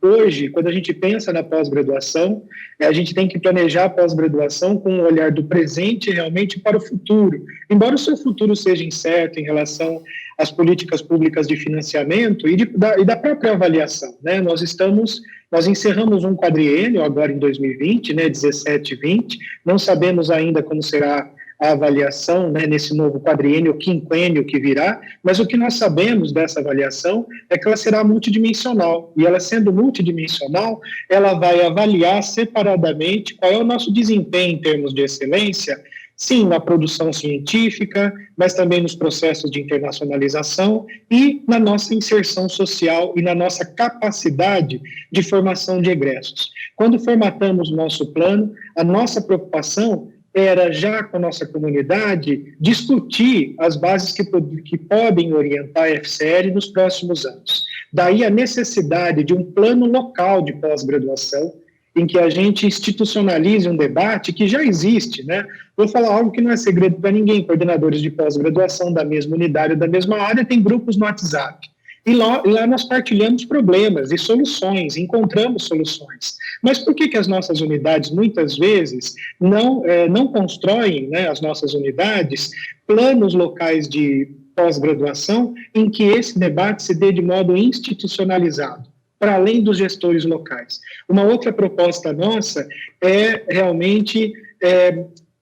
hoje, quando a gente pensa na pós-graduação, a gente tem que planejar a pós-graduação com um olhar do presente realmente para o futuro. Embora o seu futuro seja incerto em relação às políticas públicas de financiamento e da própria avaliação, né? Nós encerramos um quadriênio agora em 2020, né, 17-20, não sabemos ainda como será a avaliação, né, nesse novo quadriênio, quinquênio que virá, mas o que nós sabemos dessa avaliação é que ela será multidimensional, e ela sendo multidimensional, ela vai avaliar separadamente qual é o nosso desempenho em termos de excelência, sim, na produção científica, mas também nos processos de internacionalização e na nossa inserção social e na nossa capacidade de formação de egressos. Quando formatamos o nosso plano, a nossa preocupação era, já com a nossa comunidade, discutir as bases que podem orientar a FCL nos próximos anos. Daí a necessidade de um plano local de pós-graduação, em que a gente institucionalize um debate que já existe, né? Vou falar algo que não é segredo para ninguém: coordenadores de pós-graduação da mesma unidade ou da mesma área têm grupos no WhatsApp. E lá nós partilhamos problemas e soluções, encontramos soluções. Mas por que as nossas unidades, muitas vezes, não constroem, né, as nossas unidades, planos locais de pós-graduação em que esse debate se dê de modo institucionalizado, para além dos gestores locais? Uma outra proposta nossa é realmente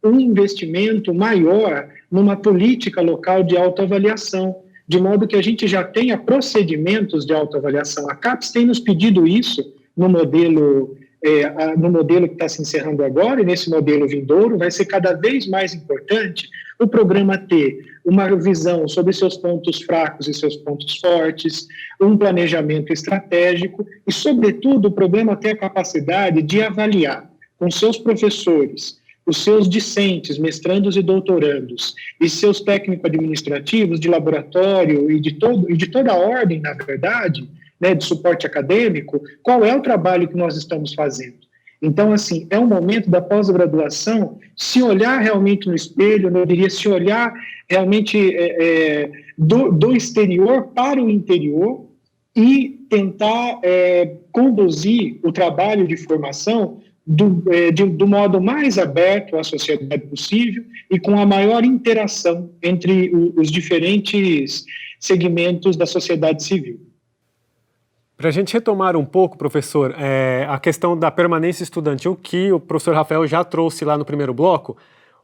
um investimento maior numa política local de autoavaliação, de modo que a gente já tenha procedimentos de autoavaliação. A CAPES tem nos pedido isso no modelo no modelo que está se encerrando agora e nesse modelo vindouro, vai ser cada vez mais importante o programa ter uma visão sobre seus pontos fracos e seus pontos fortes, um planejamento estratégico e, sobretudo, o programa ter a capacidade de avaliar com seus professores, os seus discentes, mestrandos e doutorandos, e seus técnico-administrativos de laboratório e de toda a ordem, na verdade, né, de suporte acadêmico, qual é o trabalho que nós estamos fazendo. Então, assim, é um momento da pós-graduação se olhar realmente no espelho, eu diria, se olhar realmente do exterior para o interior e tentar conduzir o trabalho de formação do modo mais aberto à sociedade possível e com a maior interação entre os diferentes segmentos da sociedade civil. Para a gente retomar um pouco, professor, a questão da permanência estudantil que o professor Rafael já trouxe lá no primeiro bloco,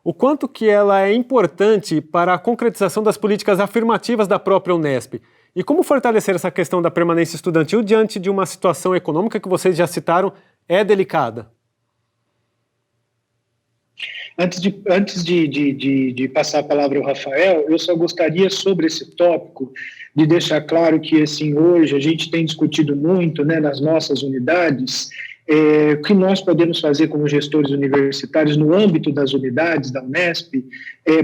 o quanto que ela é importante para a concretização das políticas afirmativas da própria Unesp. E como fortalecer essa questão da permanência estudantil diante de uma situação econômica que vocês já citaram é delicada? Antes de passar a palavra ao Rafael, eu só gostaria, sobre esse tópico, de deixar claro que, assim, hoje a gente tem discutido muito, né, nas nossas unidades, o que nós podemos fazer como gestores universitários no âmbito das unidades da Unesp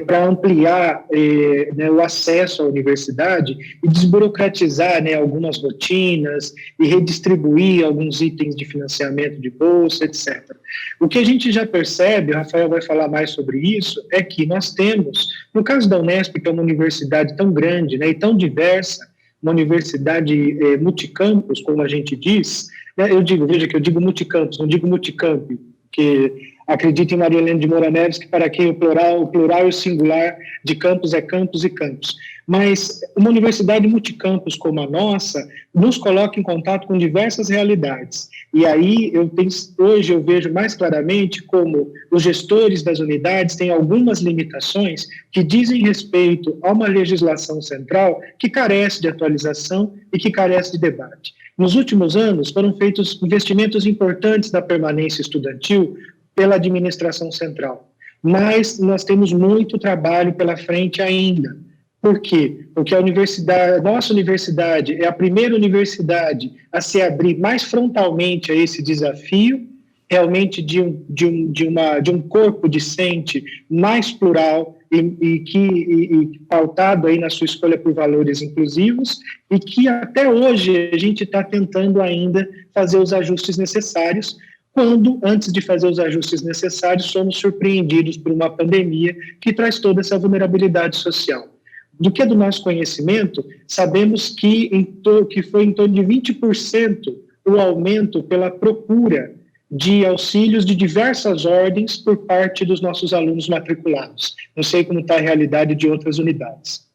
para ampliar né, o acesso à universidade e desburocratizar, né, algumas rotinas e redistribuir alguns itens de financiamento de bolsa, etc. O que a gente já percebe, o Rafael vai falar mais sobre isso, é que nós temos, no caso da Unesp, que é uma universidade tão grande, né, e tão diversa, uma universidade multicampus, como a gente diz, eu digo multicampus, não digo multicamp, porque acredito em Maria Helena de Moura Neves, que para quem o plural e o singular de campus é campus e campus. Mas uma universidade multicampus como a nossa nos coloca em contato com diversas realidades. E aí, hoje eu vejo mais claramente como os gestores das unidades têm algumas limitações que dizem respeito a uma legislação central que carece de atualização e que carece de debate. Nos últimos anos, foram feitos investimentos importantes da permanência estudantil pela administração central, mas nós temos muito trabalho pela frente ainda. Por quê? Porque a nossa universidade é a primeira universidade a se abrir mais frontalmente a esse desafio, realmente de um corpo discente mais plural e pautado aí na sua escolha por valores inclusivos, e que até hoje a gente está tentando ainda fazer os ajustes necessários, quando, antes de fazer os ajustes necessários, somos surpreendidos por uma pandemia que traz toda essa vulnerabilidade social. Do que é do nosso conhecimento, sabemos que foi em torno de 20% o aumento pela procura de auxílios de diversas ordens por parte dos nossos alunos matriculados. Não sei como está a realidade de outras unidades.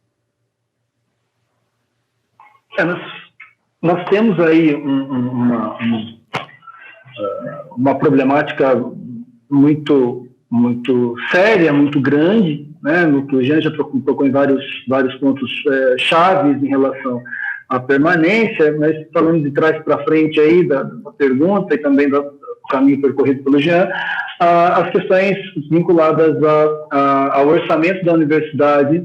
Nós temos aí uma problemática muito séria, muito grande, né, no que o Jean já tocou em vários pontos chaves em relação à permanência, mas falando de trás para frente aí da pergunta e também do caminho percorrido pelo Jean, as questões vinculadas ao orçamento da universidade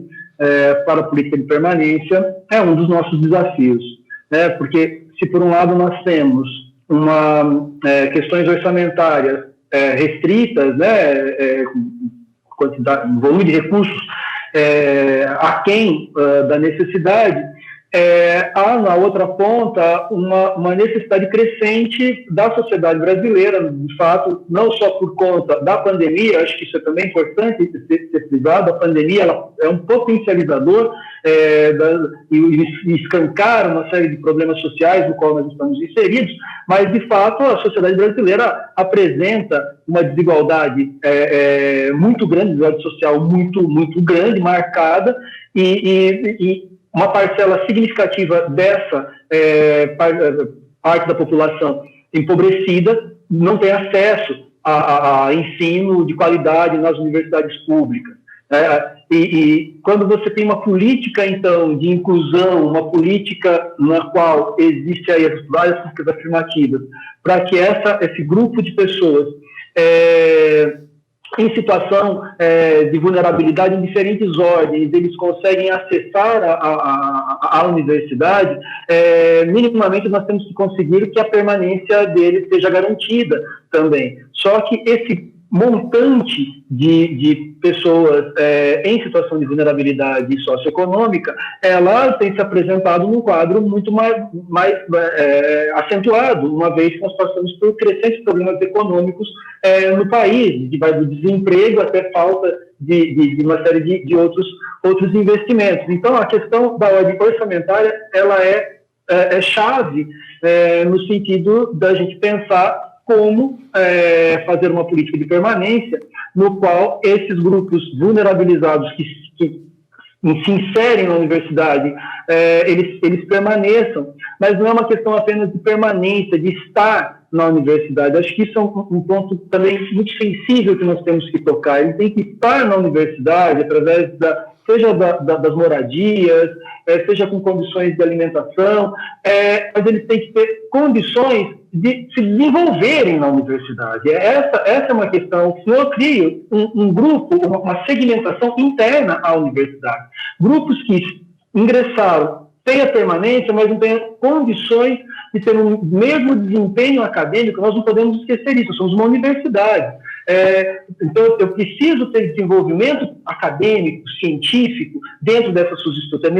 para a política de permanência é um dos nossos desafios, né, porque se por um lado nós temos questões orçamentárias restritas, né, volume de recursos aquém da necessidade, há na outra ponta uma necessidade crescente da sociedade brasileira, de fato, não só por conta da pandemia, acho que isso é também importante ser frisado, a pandemia ela é um potencializador e escancara uma série de problemas sociais no qual nós estamos inseridos, mas, de fato, a sociedade brasileira apresenta uma desigualdade muito grande, desigualdade social muito grande, marcada, e uma parcela significativa dessa parte da população empobrecida não tem acesso a ensino de qualidade nas universidades públicas. E quando você tem uma política, então, de inclusão, uma política na qual existe aí as várias políticas afirmativas, para que esse grupo de pessoas em situação de vulnerabilidade em diferentes ordens, eles conseguem acessar a universidade, minimamente nós temos que conseguir que a permanência deles seja garantida também. Só que esse montante de pessoas em situação de vulnerabilidade socioeconômica, ela tem se apresentado num quadro muito mais acentuado, uma vez que nós passamos por crescentes problemas econômicos no país, que vai do desemprego até falta de uma série de outros investimentos. Então, a questão da ordem orçamentária, ela é chave no sentido da gente pensar como fazer uma política de permanência no qual esses grupos vulnerabilizados que se inserem na universidade, eles permaneçam, mas não é uma questão apenas de permanência, de estar na universidade. Acho que isso é um ponto também muito sensível que nós temos que tocar. Ele tem que estar na universidade através seja das moradias, seja com condições de alimentação, mas eles têm que ter condições de se desenvolverem na universidade. Essa é uma questão. Se eu crio um grupo, uma segmentação interna à universidade, grupos que ingressaram sem a permanência, mas não têm condições de ter o mesmo desempenho acadêmico, nós não podemos esquecer isso, somos uma universidade. Então, eu preciso ter desenvolvimento acadêmico, científico, dentro dessa subestrutura.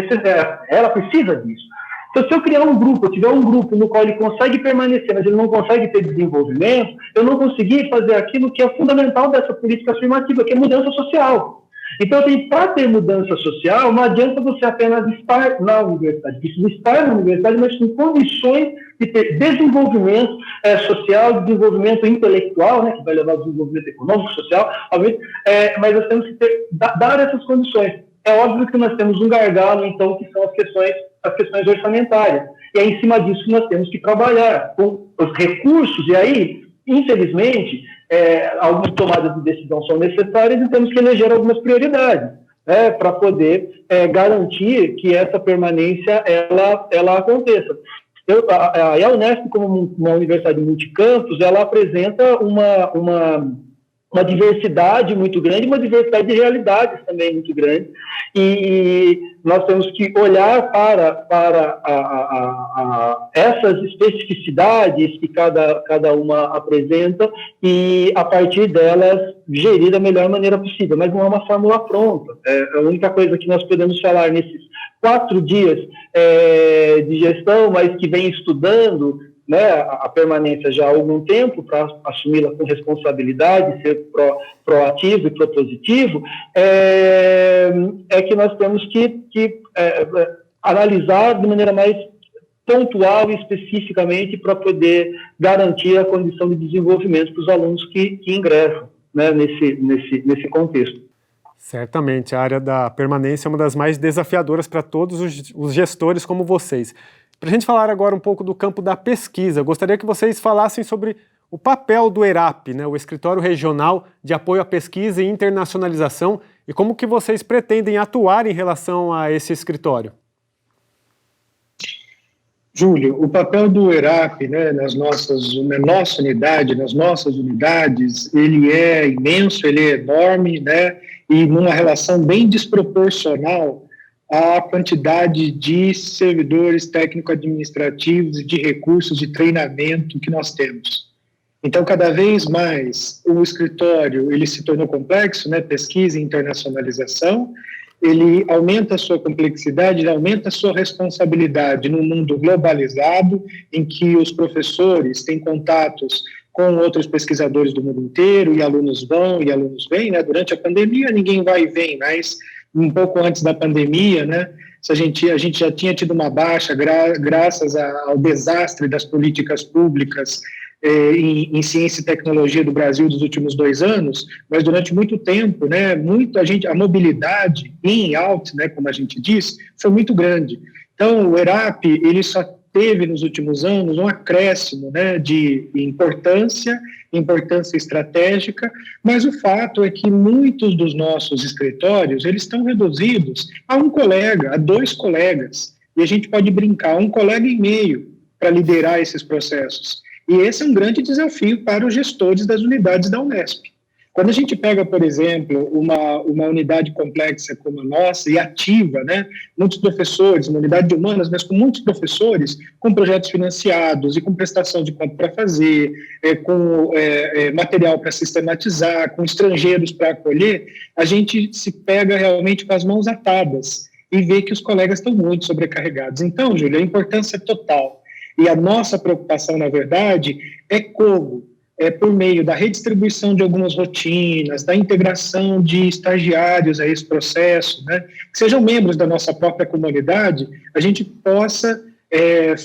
Ela precisa disso. Então, se eu criar um grupo, eu tiver um grupo no qual ele consegue permanecer, mas ele não consegue ter desenvolvimento, eu não consegui fazer aquilo que é fundamental dessa política afirmativa, que é mudança social. Então, para ter mudança social, não adianta você apenas estar na universidade. Precisa estar na universidade, mas com condições de ter desenvolvimento social, desenvolvimento intelectual, né, que vai levar ao desenvolvimento econômico, social, mas nós temos que dar essas condições. É óbvio que nós temos um gargalo, então, que são as questões orçamentárias. E é em cima disso que nós temos que trabalhar com os recursos, e aí, infelizmente, algumas tomadas de decisão são necessárias e temos que eleger algumas prioridades para poder garantir que essa permanência ela aconteça. A Unesp, como uma universidade multicampus, ela apresenta uma diversidade muito grande, uma diversidade de realidades também muito grande, e nós temos que olhar para essas especificidades que cada uma apresenta e, a partir delas, gerir da melhor maneira possível, mas não é uma fórmula pronta. A única coisa que nós podemos falar nesses 4 dias de gestão, mas que vem estudando, né, a permanência já há algum tempo, para assumi-la com responsabilidade, ser proativo e propositivo, é que nós temos que analisar de maneira mais pontual e especificamente para poder garantir a condição de desenvolvimento para os alunos que ingressam, né, nesse contexto. Certamente, a área da permanência é uma das mais desafiadoras para todos os gestores como vocês. Para a gente falar agora um pouco do campo da pesquisa, eu gostaria que vocês falassem sobre o papel do ERAP, né, o Escritório Regional de Apoio à Pesquisa e Internacionalização, e como que vocês pretendem atuar em relação a esse escritório. Júlio, o papel do ERAP, né, na nossa unidade, nas nossas unidades, ele é imenso, ele é enorme, né, e numa relação bem desproporcional à quantidade de servidores técnico-administrativos e de recursos de treinamento que nós temos. Então, cada vez mais, o escritório ele se tornou complexo, né, pesquisa e internacionalização, ele aumenta a sua complexidade, ele aumenta a sua responsabilidade num mundo globalizado, em que os professores têm contatos com outros pesquisadores do mundo inteiro, e alunos vão e alunos vêm, né? Durante a pandemia ninguém vai e vem, mas um pouco antes da pandemia, né, a gente já tinha tido uma baixa graças ao desastre das políticas públicas em ciência e tecnologia do Brasil dos últimos 2 anos, mas durante muito tempo, né, a mobilidade in e out, né, como a gente diz, foi muito grande. Então, o ERAP, ele só teve nos últimos anos um acréscimo, né, de importância estratégica, mas o fato é que muitos dos nossos escritórios, eles estão reduzidos a um colega, a 2 colegas, e a gente pode brincar, 1,5 colega para liderar esses processos. E esse é um grande desafio para os gestores das unidades da Unesp. Quando a gente pega, por exemplo, uma unidade complexa como a nossa e ativa, né, muitos professores, uma unidade de humanas, mas com muitos professores, com projetos financiados e com prestação de conta para fazer, com material para sistematizar, com estrangeiros para acolher, a gente se pega realmente com as mãos atadas e vê que os colegas estão muito sobrecarregados. Então, Júlia, a importância total. E a nossa preocupação, na verdade, é como por meio da redistribuição de algumas rotinas, da integração de estagiários a esse processo, né, que sejam membros da nossa própria comunidade, a gente possa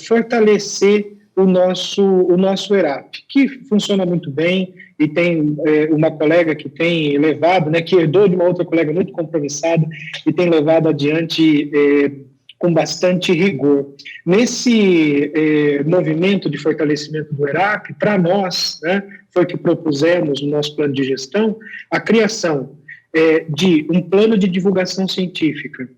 fortalecer o nosso ERAP, que funciona muito bem, e tem uma colega que tem levado, né, que herdou de uma outra colega muito compromissada, e tem levado adiante com bastante rigor. Nesse movimento de fortalecimento do ERAP, para nós, né, foi que propusemos no nosso plano de gestão a criação de um plano de divulgação científica,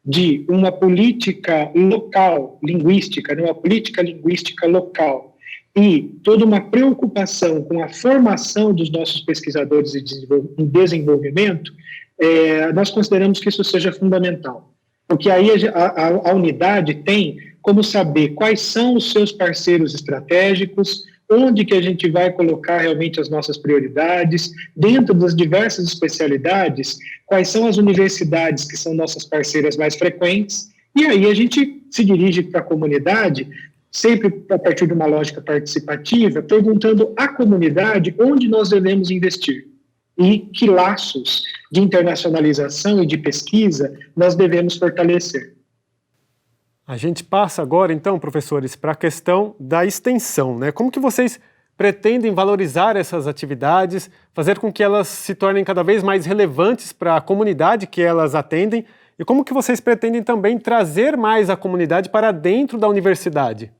de uma política local, linguística, né, uma política linguística local, e toda uma preocupação com a formação dos nossos pesquisadores em desenvolvimento, nós consideramos que isso seja fundamental. Porque aí a unidade tem como saber quais são os seus parceiros estratégicos, onde que a gente vai colocar realmente as nossas prioridades, dentro das diversas especialidades, quais são as universidades que são nossas parceiras mais frequentes, e aí a gente se dirige para a comunidade, sempre a partir de uma lógica participativa, perguntando à comunidade onde nós devemos investir e que laços de internacionalização e de pesquisa nós devemos fortalecer. A gente passa agora, então, professores, para a questão da extensão, né? Como que vocês pretendem valorizar essas atividades, fazer com que elas se tornem cada vez mais relevantes para a comunidade que elas atendem, e como que vocês pretendem também trazer mais a comunidade para dentro da universidade?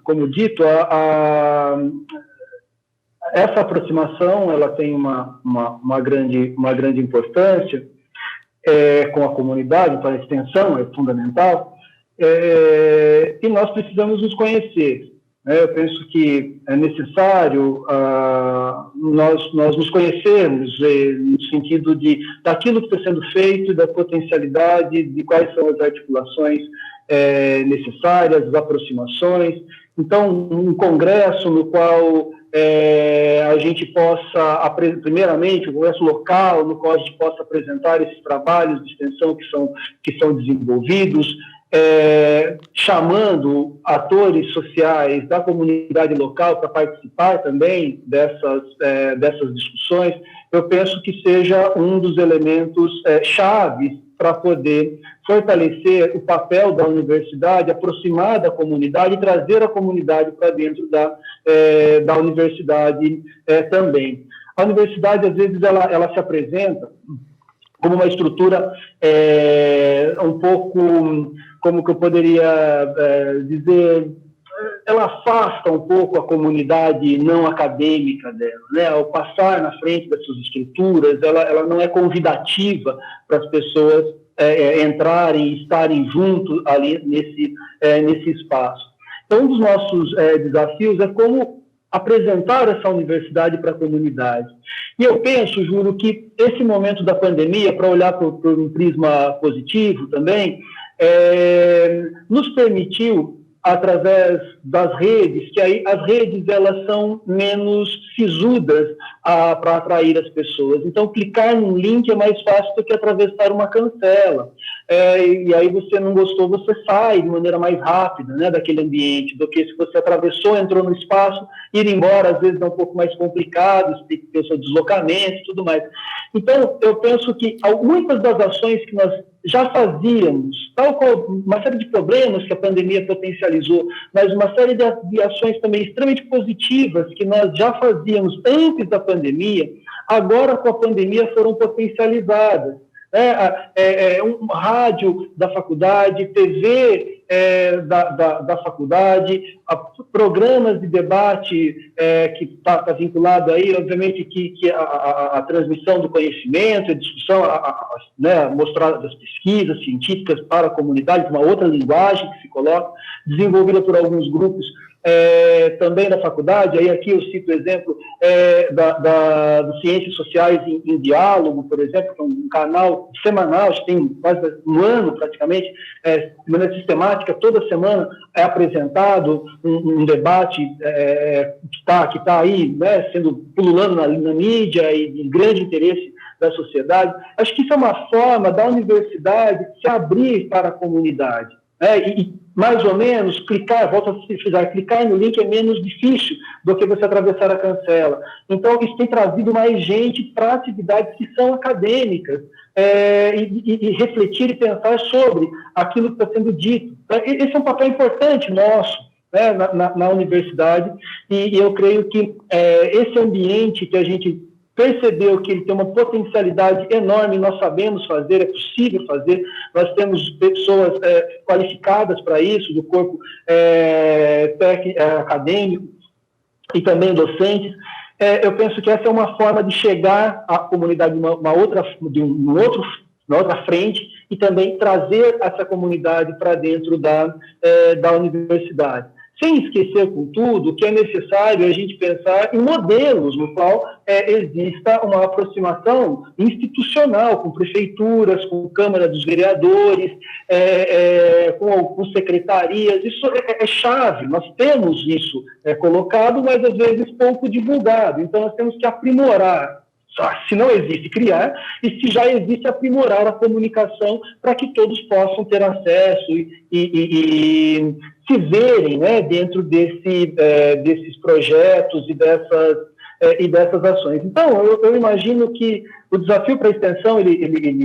Como dito, essa aproximação ela tem uma grande importância com a comunidade, então a extensão é fundamental, e nós precisamos nos conhecer. Eu penso que é necessário nós nos conhecermos no sentido daquilo que está sendo feito, da potencialidade, de quais são as articulações necessárias, as aproximações. Então, um congresso no qual a gente possa, primeiramente, um congresso local, no qual a gente possa apresentar esses trabalhos de extensão que são desenvolvidos, chamando atores sociais da comunidade local para participar também dessas discussões, eu penso que seja um dos elementos chaves para poder fortalecer o papel da universidade, aproximar da comunidade e trazer a comunidade para dentro da universidade também. A universidade, às vezes, ela se apresenta como uma estrutura um pouco, como que eu poderia dizer, ela afasta um pouco a comunidade não acadêmica dela, né? Ao passar na frente dessas estruturas, ela não é convidativa para as pessoas entrarem e estarem juntos ali nesse espaço. Então, um dos nossos desafios é como apresentar essa universidade para a comunidade. E eu penso, Júlio, que esse momento da pandemia, para olhar por um prisma positivo também, nos permitiu, através das redes, que aí as redes elas são menos sisudas para atrair as pessoas. Então, clicar num link é mais fácil do que atravessar uma cancela. E aí você não gostou, você sai de maneira mais rápida, né, daquele ambiente, do que se você atravessou, entrou no espaço, ir embora, às vezes é um pouco mais complicado, você tem que ter o seu deslocamento e tudo mais. Então, eu penso que muitas das ações que nós já fazíamos, tal qual uma série de problemas que a pandemia potencializou, mas uma série de ações também extremamente positivas que nós já fazíamos antes da pandemia, agora com a pandemia foram potencializadas. Um rádio da faculdade, TV da faculdade, programas de debate que está vinculado aí, obviamente, que a transmissão do conhecimento, a discussão, né, mostrar das pesquisas científicas para a comunidade, uma outra linguagem que se coloca, desenvolvida por alguns grupos também da faculdade. Aí aqui eu cito o exemplo das Ciências Sociais em Diálogo, por exemplo, que é um canal semanal, tem quase um ano praticamente, de maneira sistemática, toda semana é apresentado um debate que tá aí, né, sendo pululando na mídia e de grande interesse da sociedade. Acho que isso é uma forma da universidade se abrir para a comunidade. E mais ou menos, volto a frisar, clicar no link é menos difícil do que você atravessar a cancela. Então, isso tem trazido mais gente para atividades que são acadêmicas, e refletir e pensar sobre aquilo que está sendo dito. Esse é um papel importante nosso, né, na universidade, e eu creio que esse ambiente que a gente percebeu que ele tem uma potencialidade enorme, nós sabemos fazer, é possível fazer, nós temos pessoas qualificadas para isso, do corpo acadêmico e também docentes. Eu penso que essa é uma forma de chegar à comunidade de uma outra frente e também trazer essa comunidade para dentro da universidade. Sem esquecer, contudo, que é necessário a gente pensar em modelos no qual exista uma aproximação institucional com prefeituras, com Câmara dos Vereadores, com secretarias. Isso é chave, nós temos isso colocado, mas às vezes pouco divulgado. Então nós temos que aprimorar. Se não existe, criar, e se já existe, aprimorar a comunicação para que todos possam ter acesso e se verem, né, dentro desses projetos e dessas ações. Então, eu imagino que o desafio para a extensão ele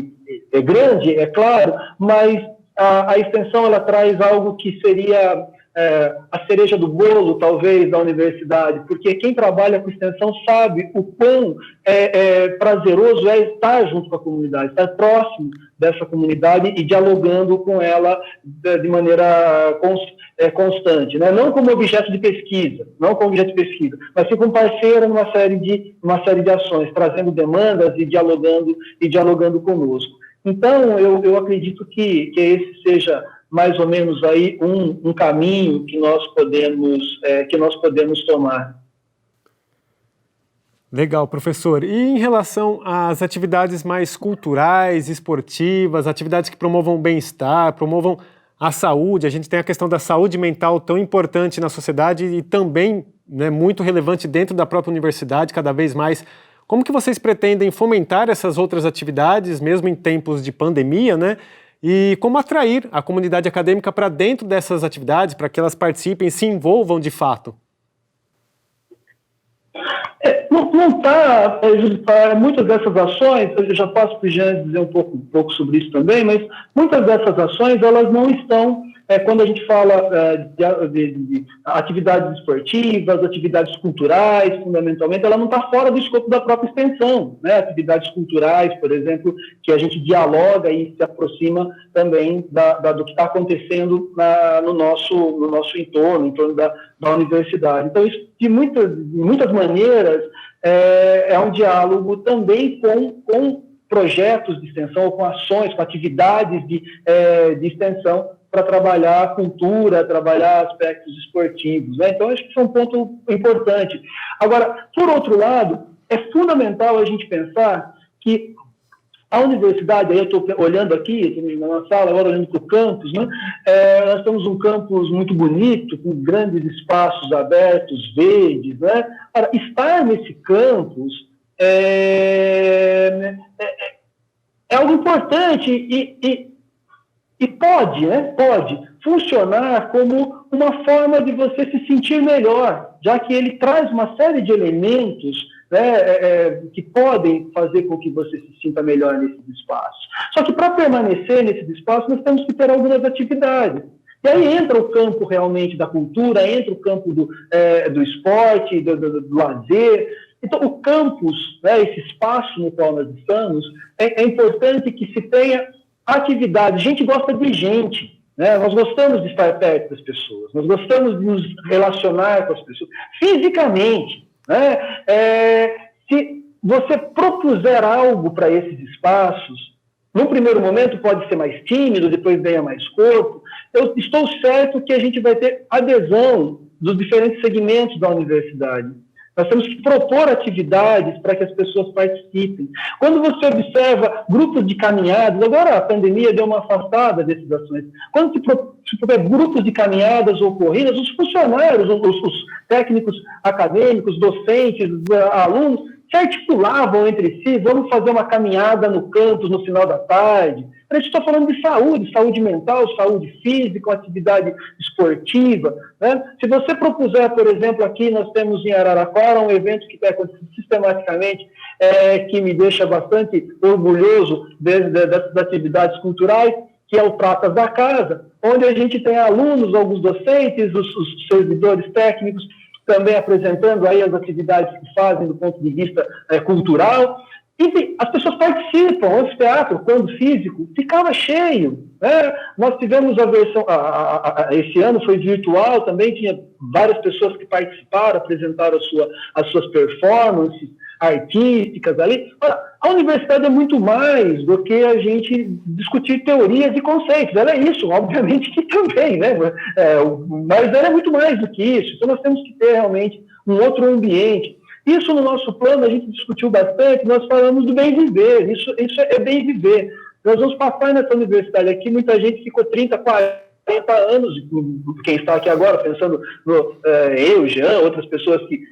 é grande, é claro, mas a extensão ela traz algo que seria a cereja do bolo, talvez, da universidade, porque quem trabalha com extensão sabe o quão prazeroso é estar junto com a comunidade, estar próximo dessa comunidade e dialogando com ela de maneira constante, né? Não como objeto de pesquisa, mas sim como parceira numa série de ações, trazendo demandas e dialogando conosco. Então, eu acredito que esse seja mais ou menos aí um caminho que nós podemos tomar. Legal, professor. E em relação às atividades mais culturais, esportivas, atividades que promovam o bem-estar, promovam a saúde, a gente tem a questão da saúde mental tão importante na sociedade e também, né, muito relevante dentro da própria universidade, cada vez mais. Como que vocês pretendem fomentar essas outras atividades, mesmo em tempos de pandemia, né? E como atrair a comunidade acadêmica para dentro dessas atividades, para que elas participem e se envolvam de fato? Não está, muitas dessas ações, eu já passo para o Jean dizer um pouco sobre isso também, mas muitas dessas ações, elas não estão, quando a gente fala de atividades esportivas, atividades culturais, fundamentalmente, ela não está fora do escopo da própria extensão, né? Atividades culturais, por exemplo, que a gente dialoga e se aproxima também do que está acontecendo no nosso entorno, em torno da universidade. Então, isso, de muitas maneiras, é um diálogo também com projetos de extensão, ou com ações, com atividades de extensão, para trabalhar a cultura, trabalhar aspectos esportivos, né? Então, acho que isso é um ponto importante. Agora, por outro lado, é fundamental a gente pensar que a universidade, aí eu estou olhando aqui, na sala, agora olhando para o campus, né? Nós temos um campus muito bonito, com grandes espaços abertos, verdes, né? Para estar nesse campus é algo importante e pode funcionar como uma forma de você se sentir melhor, já que ele traz uma série de elementos, né, que podem fazer com que você se sinta melhor nesses espaços. Só que para permanecer nesses espaços, nós temos que ter algumas atividades. E aí entra o campo realmente da cultura, entra o campo do esporte, do lazer. Então, o campus, né, esse espaço no qual nós estamos, é importante que se tenha atividade. Gente gosta de gente, né? Nós gostamos de estar perto das pessoas, nós gostamos de nos relacionar com as pessoas, fisicamente, né? Se você propuser algo para esses espaços, no primeiro momento pode ser mais tímido, depois ganha mais corpo, eu estou certo que a gente vai ter adesão dos diferentes segmentos da universidade. Nós temos que propor atividades para que as pessoas participem. Quando você observa grupos de caminhadas, agora a pandemia deu uma afastada dessas ações, quando se propõe grupos de caminhadas ou corridas, os funcionários, os técnicos acadêmicos, docentes, alunos, se articulavam entre si, vamos fazer uma caminhada no campus no final da tarde. A gente está falando de saúde mental, saúde física, atividade esportiva, né? Se você propuser, por exemplo, aqui nós temos em Araraquara um evento que está acontecendo sistematicamente, que me deixa bastante orgulhoso dessas atividades culturais, que é o Pratas da Casa, onde a gente tem alunos, alguns docentes, os servidores técnicos, também apresentando aí as atividades que fazem do ponto de vista cultural. Enfim, as pessoas participam. O anfiteatro, quando físico, ficava cheio, né? Nós tivemos a versão, esse ano foi virtual também, tinha várias pessoas que participaram, apresentaram as suas performances artísticas ali. Ora, a universidade é muito mais do que a gente discutir teorias e conceitos. Ela é isso, obviamente que também, né? Mas ela é muito mais do que isso. Então nós temos que ter realmente um outro ambiente. Isso no nosso plano a gente discutiu bastante, nós falamos do bem viver, isso é bem viver. Nós vamos passar nessa universidade aqui, muita gente ficou 30, 40 anos, quem está aqui agora, pensando eu, Jean, outras pessoas que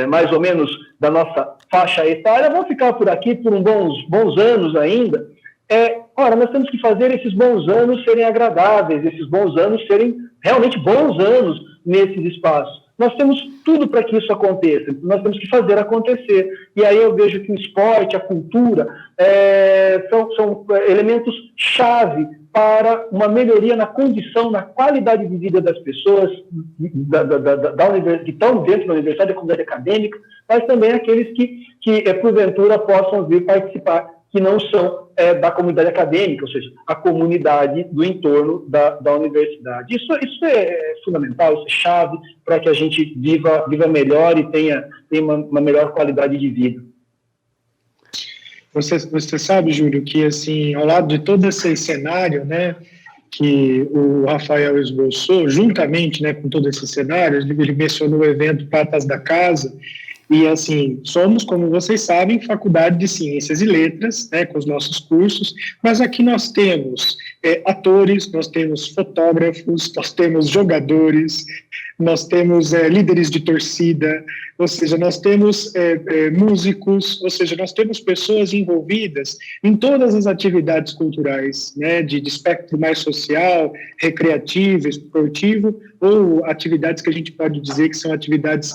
mais ou menos da nossa faixa etária, vão ficar por aqui por bons anos ainda. Ora, nós temos que fazer esses bons anos serem agradáveis, esses bons anos serem realmente bons anos nesses espaços. Nós temos tudo para que isso aconteça, nós temos que fazer acontecer. E aí eu vejo que o esporte, a cultura, são elementos-chave para uma melhoria na condição, na qualidade de vida das pessoas que estão dentro da universidade, da comunidade acadêmica, mas também aqueles que porventura possam vir participar, que não são da comunidade acadêmica, ou seja, a comunidade do entorno da universidade. Isso é fundamental, isso é chave para que a gente viva melhor e tenha uma melhor qualidade de vida. Você sabe, Júlio, que assim, ao lado de todo esse cenário, né, que o Rafael esboçou, juntamente, né, com todo esse cenário, ele mencionou o evento Pratas da Casa. E, assim, somos, como vocês sabem, Faculdade de Ciências e Letras, né, com os nossos cursos, mas aqui nós temos atores, nós temos fotógrafos, nós temos jogadores, nós temos líderes de torcida, ou seja, nós temos músicos, ou seja, nós temos pessoas envolvidas em todas as atividades culturais, né, de espectro mais social, recreativo, esportivo, ou atividades que a gente pode dizer que são atividades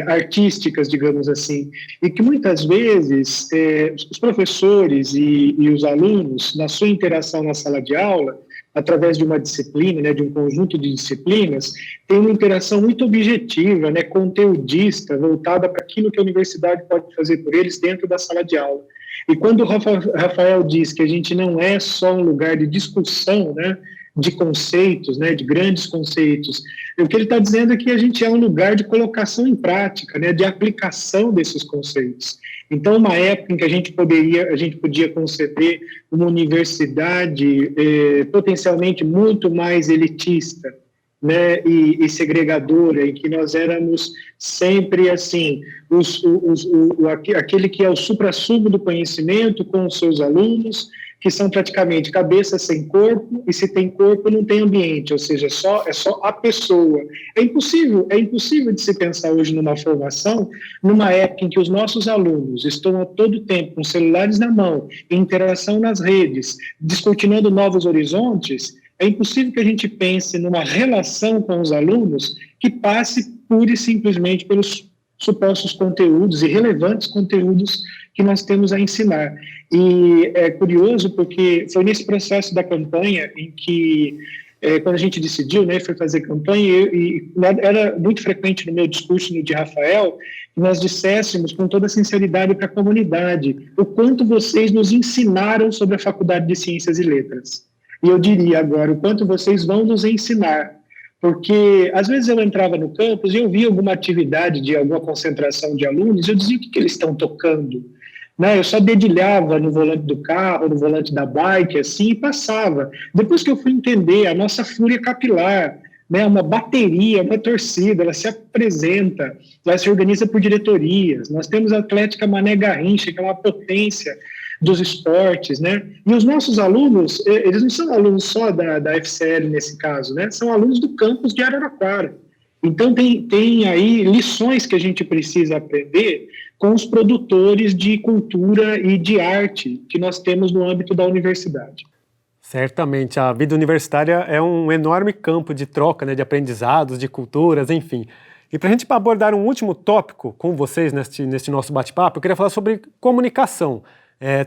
artísticas, digamos assim, e que muitas vezes os professores e os alunos, na sua interação na sala de aula, através de uma disciplina, né, de um conjunto de disciplinas, tem uma interação muito objetiva, né, conteudista, voltada para aquilo que a universidade pode fazer por eles dentro da sala de aula. E quando o Rafael diz que a gente não é só um lugar de discussão, né, de conceitos, né, de grandes conceitos, o que ele está dizendo é que a gente é um lugar de colocação em prática, né, de aplicação desses conceitos. Então, uma época em que a gente podia conceber uma universidade potencialmente muito mais elitista, né, e segregadora, em que nós éramos sempre assim, aquele que é o suprassumo do conhecimento com os seus alunos, que são praticamente cabeça sem corpo, e se tem corpo não tem ambiente, ou seja, é só a pessoa. É impossível de se pensar hoje numa formação, numa época em que os nossos alunos estão a todo tempo com celulares na mão, em interação nas redes, descortinando novos horizontes. É impossível que a gente pense numa relação com os alunos que passe pura e simplesmente pelos supostos conteúdos e relevantes conteúdos que nós temos a ensinar. E é curioso porque foi nesse processo da campanha em que, quando a gente decidiu, né, foi fazer campanha, e era muito frequente no meu discurso no de Rafael, que nós disséssemos com toda sinceridade para a comunidade o quanto vocês nos ensinaram sobre a Faculdade de Ciências e Letras. E eu diria agora, o quanto vocês vão nos ensinar. Porque, às vezes, eu entrava no campus e eu via alguma atividade de alguma concentração de alunos, eu dizia o que eles estão tocando. Né? Eu só dedilhava no volante do carro, no volante da bike, assim, e passava. Depois que eu fui entender a nossa fúria capilar, né, uma bateria, uma torcida, ela se apresenta, ela se organiza por diretorias. Nós temos a Atlética Mané Garrincha, que é uma potência dos esportes, né? E os nossos alunos, eles não são alunos só da FCL nesse caso, né? São alunos do campus de Araraquara. Então tem aí lições que a gente precisa aprender com os produtores de cultura e de arte que nós temos no âmbito da universidade. Certamente, a vida universitária é um enorme campo de troca, né, de aprendizados, de culturas, enfim. E para a gente abordar um último tópico com vocês neste nosso bate-papo, eu queria falar sobre comunicação.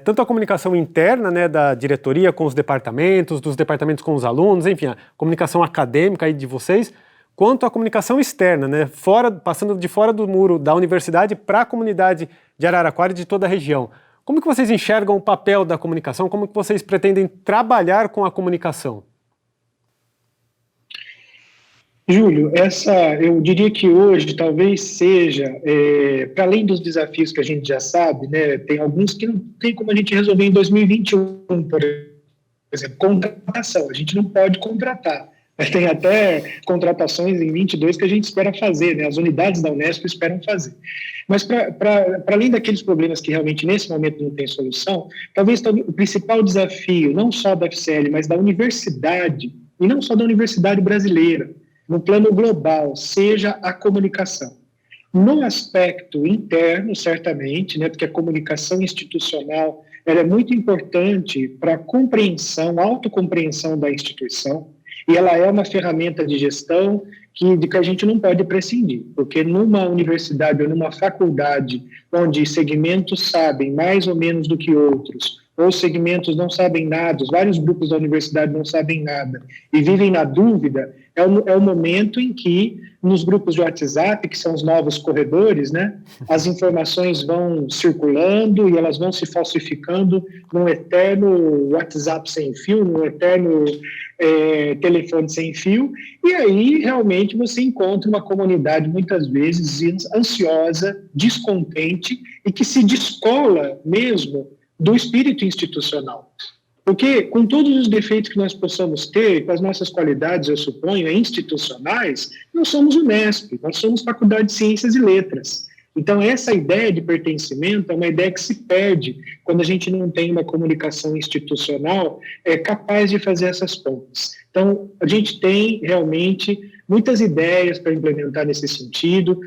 Tanto a comunicação interna, né, da diretoria com os departamentos, dos departamentos com os alunos, enfim, a comunicação acadêmica aí de vocês, quanto a comunicação externa, né, passando de fora do muro da universidade para a comunidade de Araraquara e de toda a região. Como que vocês enxergam o papel da comunicação? Como que vocês pretendem trabalhar com a comunicação? Júlio, eu diria que hoje talvez seja, para além dos desafios que a gente já sabe, né, tem alguns que não tem como a gente resolver em 2021, por exemplo, contratação, a gente não pode contratar. Tem até contratações em 22 que a gente espera fazer, né, as unidades da Unesp esperam fazer. Mas para além daqueles problemas que realmente nesse momento não tem solução, talvez o principal desafio, não só da FCL, mas da universidade, e não só da universidade brasileira, no plano global, seja a comunicação. No aspecto interno, certamente, né, porque a comunicação institucional ela é muito importante para a compreensão, autocompreensão da instituição, e ela é uma ferramenta de gestão de que a gente não pode prescindir, porque numa universidade ou numa faculdade onde segmentos sabem mais ou menos do que outros, ou segmentos não sabem nada, os vários grupos da universidade não sabem nada e vivem na dúvida, é o momento em que, nos grupos de WhatsApp, que são os novos corredores, né, as informações vão circulando e elas vão se falsificando num eterno WhatsApp sem fio, num eterno telefone sem fio, e aí realmente você encontra uma comunidade muitas vezes ansiosa, descontente e que se descola mesmo do espírito institucional. Porque, com todos os defeitos que nós possamos ter, com as nossas qualidades, eu suponho, institucionais, nós somos Unesp, nós somos Faculdade de Ciências e Letras. Então, essa ideia de pertencimento é uma ideia que se perde quando a gente não tem uma comunicação institucional capaz de fazer essas pontes. Então, a gente tem realmente muitas ideias para implementar nesse sentido,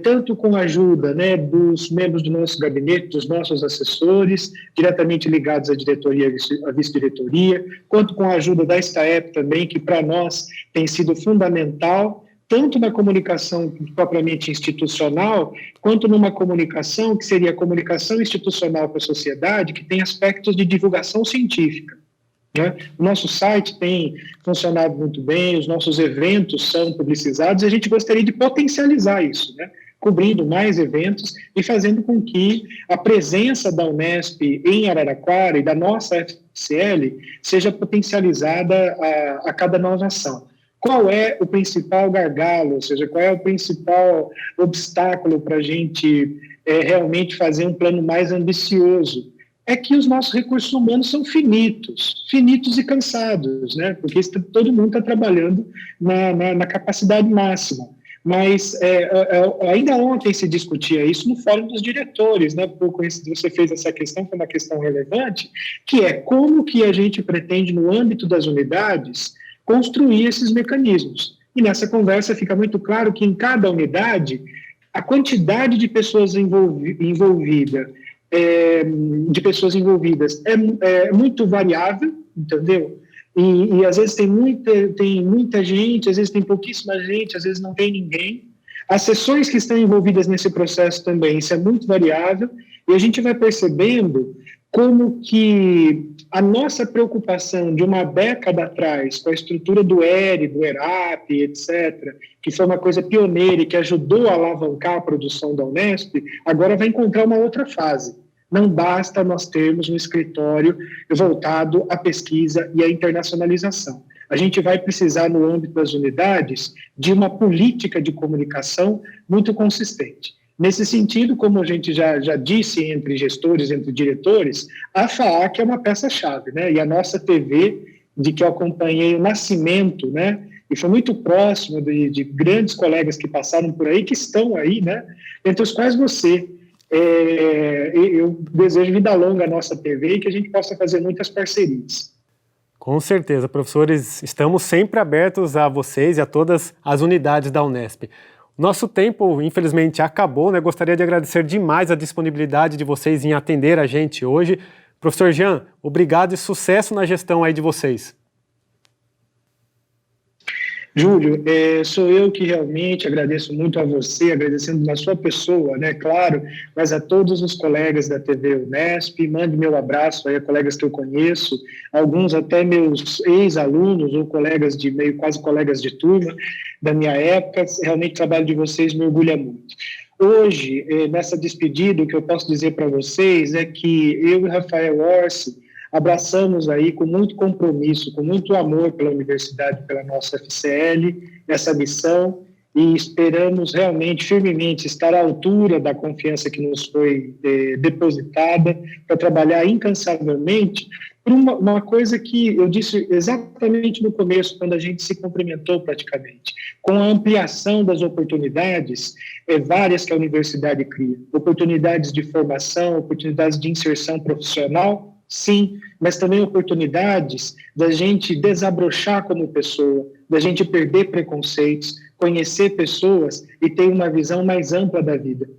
tanto com a ajuda, né, dos membros do nosso gabinete, dos nossos assessores, diretamente ligados à diretoria e à vice-diretoria, quanto com a ajuda da STAEP também, que para nós tem sido fundamental, tanto na comunicação propriamente institucional, quanto numa comunicação que seria a comunicação institucional com a sociedade, que tem aspectos de divulgação científica. Né? O nosso site tem funcionado muito bem, os nossos eventos são publicizados e a gente gostaria de potencializar isso, né? Cobrindo mais eventos e fazendo com que a presença da Unesp em Araraquara e da nossa FCL seja potencializada a cada nova ação. Qual é o principal gargalo, ou seja, qual é o principal obstáculo para a gente realmente fazer um plano mais ambicioso? É que os nossos recursos humanos são finitos e cansados, né? Porque todo mundo está trabalhando na capacidade máxima. Mas ainda ontem se discutia isso no Fórum dos Diretores, né? Você fez essa questão, foi uma questão relevante, que é como que a gente pretende, no âmbito das unidades, construir esses mecanismos. E nessa conversa fica muito claro que em cada unidade, a quantidade de pessoas envolvidas é muito variável, entendeu? E às vezes tem muita gente, às vezes tem pouquíssima gente, às vezes não tem ninguém. As sessões que estão envolvidas nesse processo também, isso é muito variável, e a gente vai percebendo como que a nossa preocupação de uma década atrás com a estrutura do ERE, do ERAP, etc., que foi uma coisa pioneira e que ajudou a alavancar a produção da Unesp, agora vai encontrar uma outra fase. Não basta nós termos um escritório voltado à pesquisa e à internacionalização. A gente vai precisar, no âmbito das unidades, de uma política de comunicação muito consistente. Nesse sentido, como a gente já disse entre gestores, entre diretores, a FAAC é uma peça-chave, né? E a nossa TV, de que eu acompanhei o nascimento, né? E foi muito próximo de grandes colegas que passaram por aí, que estão aí, né? Entre os quais você. Eu desejo vida longa à nossa TV e que a gente possa fazer muitas parcerias. Com certeza, professores, estamos sempre abertos a vocês e a todas as unidades da Unesp. Nosso tempo, infelizmente, acabou, né? Gostaria de agradecer demais a disponibilidade de vocês em atender a gente hoje. Professor Jean, obrigado e sucesso na gestão aí de vocês. Júlio, sou eu que realmente agradeço muito a você, agradecendo na sua pessoa, né, claro, mas a todos os colegas da TV Unesp, mande meu abraço aí a colegas que eu conheço, alguns até meus ex-alunos ou colegas de meio, quase colegas de turma da minha época, realmente o trabalho de vocês me orgulha muito. Hoje, nessa despedida, o que eu posso dizer para vocês é que eu e Rafael Orsi abraçamos aí com muito compromisso, com muito amor pela universidade, pela nossa FCL, essa missão, e esperamos realmente, firmemente, estar à altura da confiança que nos foi depositada para trabalhar incansavelmente por uma coisa que eu disse exatamente no começo, quando a gente se cumprimentou praticamente, com a ampliação das oportunidades várias que a universidade cria, oportunidades de formação, oportunidades de inserção profissional, sim, mas também oportunidades da gente desabrochar como pessoa, da gente perder preconceitos, conhecer pessoas e ter uma visão mais ampla da vida.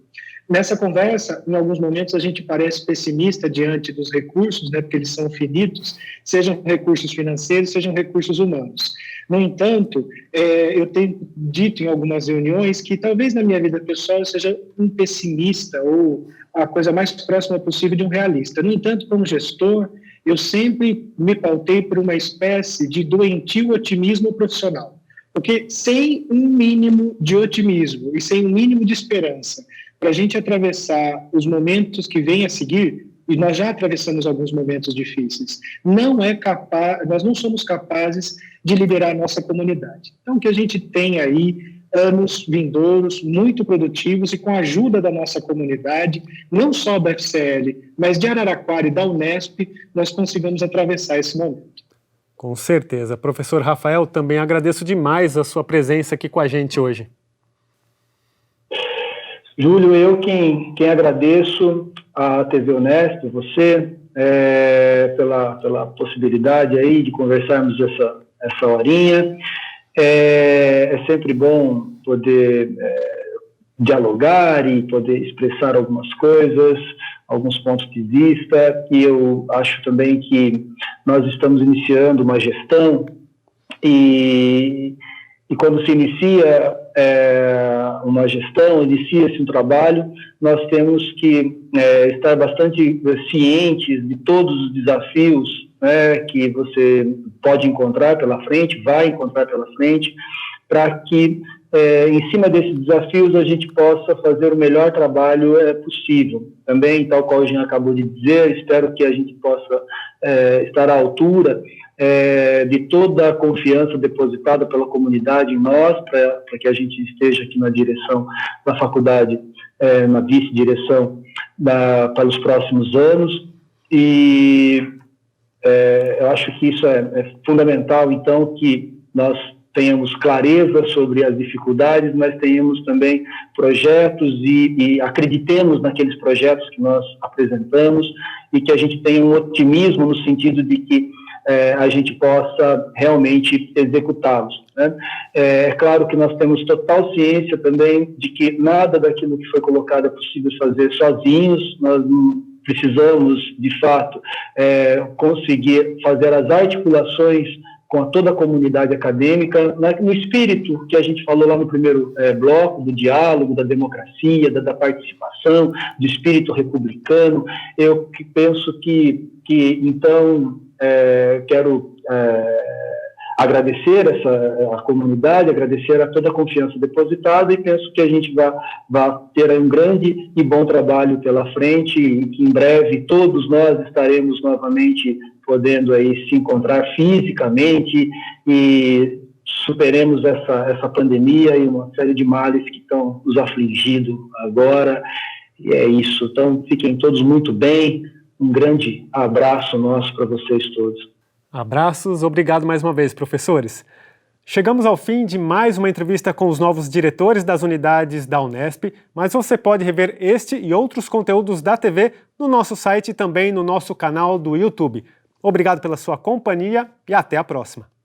Nessa conversa, em alguns momentos, a gente parece pessimista diante dos recursos, né, porque eles são finitos, sejam recursos financeiros, sejam recursos humanos. No entanto, eu tenho dito em algumas reuniões que talvez na minha vida pessoal eu seja um pessimista ou a coisa mais próxima possível de um realista. No entanto, como gestor, eu sempre me pautei por uma espécie de doentio otimismo profissional. Porque sem um mínimo de otimismo e sem um mínimo de esperança, para a gente atravessar os momentos que vêm a seguir, e nós já atravessamos alguns momentos difíceis, nós não somos capazes de liderar a nossa comunidade. Então, que a gente tem aí anos vindouros muito produtivos e com a ajuda da nossa comunidade, não só da FCL, mas de Araraquara e da Unesp, nós consigamos atravessar esse momento. Com certeza. Professor Rafael, também agradeço demais a sua presença aqui com a gente hoje. Júlio, eu quem agradeço à TV Unesp, você, pela possibilidade aí de conversarmos essa horinha. É sempre bom poder dialogar e poder expressar algumas coisas, alguns pontos de vista, e eu acho também que nós estamos iniciando uma gestão e quando se inicia uma gestão, inicia-se um trabalho, nós temos que estar bastante cientes de todos os desafios, né, que você pode encontrar pela frente, vai encontrar pela frente, para que, em cima desses desafios, a gente possa fazer o melhor trabalho possível. Também, tal qual a gente acabou de dizer, espero que a gente possa estar à altura de toda a confiança depositada pela comunidade em nós, para que a gente esteja aqui na direção da faculdade, na vice-direção para os próximos anos, e eu acho que isso é fundamental, então, que nós tenhamos clareza sobre as dificuldades, mas tenhamos também projetos e acreditemos naqueles projetos que nós apresentamos e que a gente tenha um otimismo no sentido de que a gente possa realmente executá-los, né? É claro que nós temos total ciência também de que nada daquilo que foi colocado é possível fazer sozinhos, nós precisamos, de fato, conseguir fazer as articulações com toda a comunidade acadêmica, no espírito que a gente falou lá no primeiro bloco, do diálogo, da democracia, da participação, do espírito republicano. Eu penso que então, quero agradecer a comunidade, agradecer a toda a confiança depositada e penso que a gente vai ter um grande e bom trabalho pela frente e que em breve todos nós estaremos novamente podendo aí se encontrar fisicamente e superemos essa pandemia e uma série de males que estão nos afligindo agora. E é isso. Então, fiquem todos muito bem. Um grande abraço nosso para vocês todos. Abraços, obrigado mais uma vez, professores. Chegamos ao fim de mais uma entrevista com os novos diretores das unidades da Unesp, mas você pode rever este e outros conteúdos da TV no nosso site e também no nosso canal do YouTube. Obrigado pela sua companhia e até a próxima.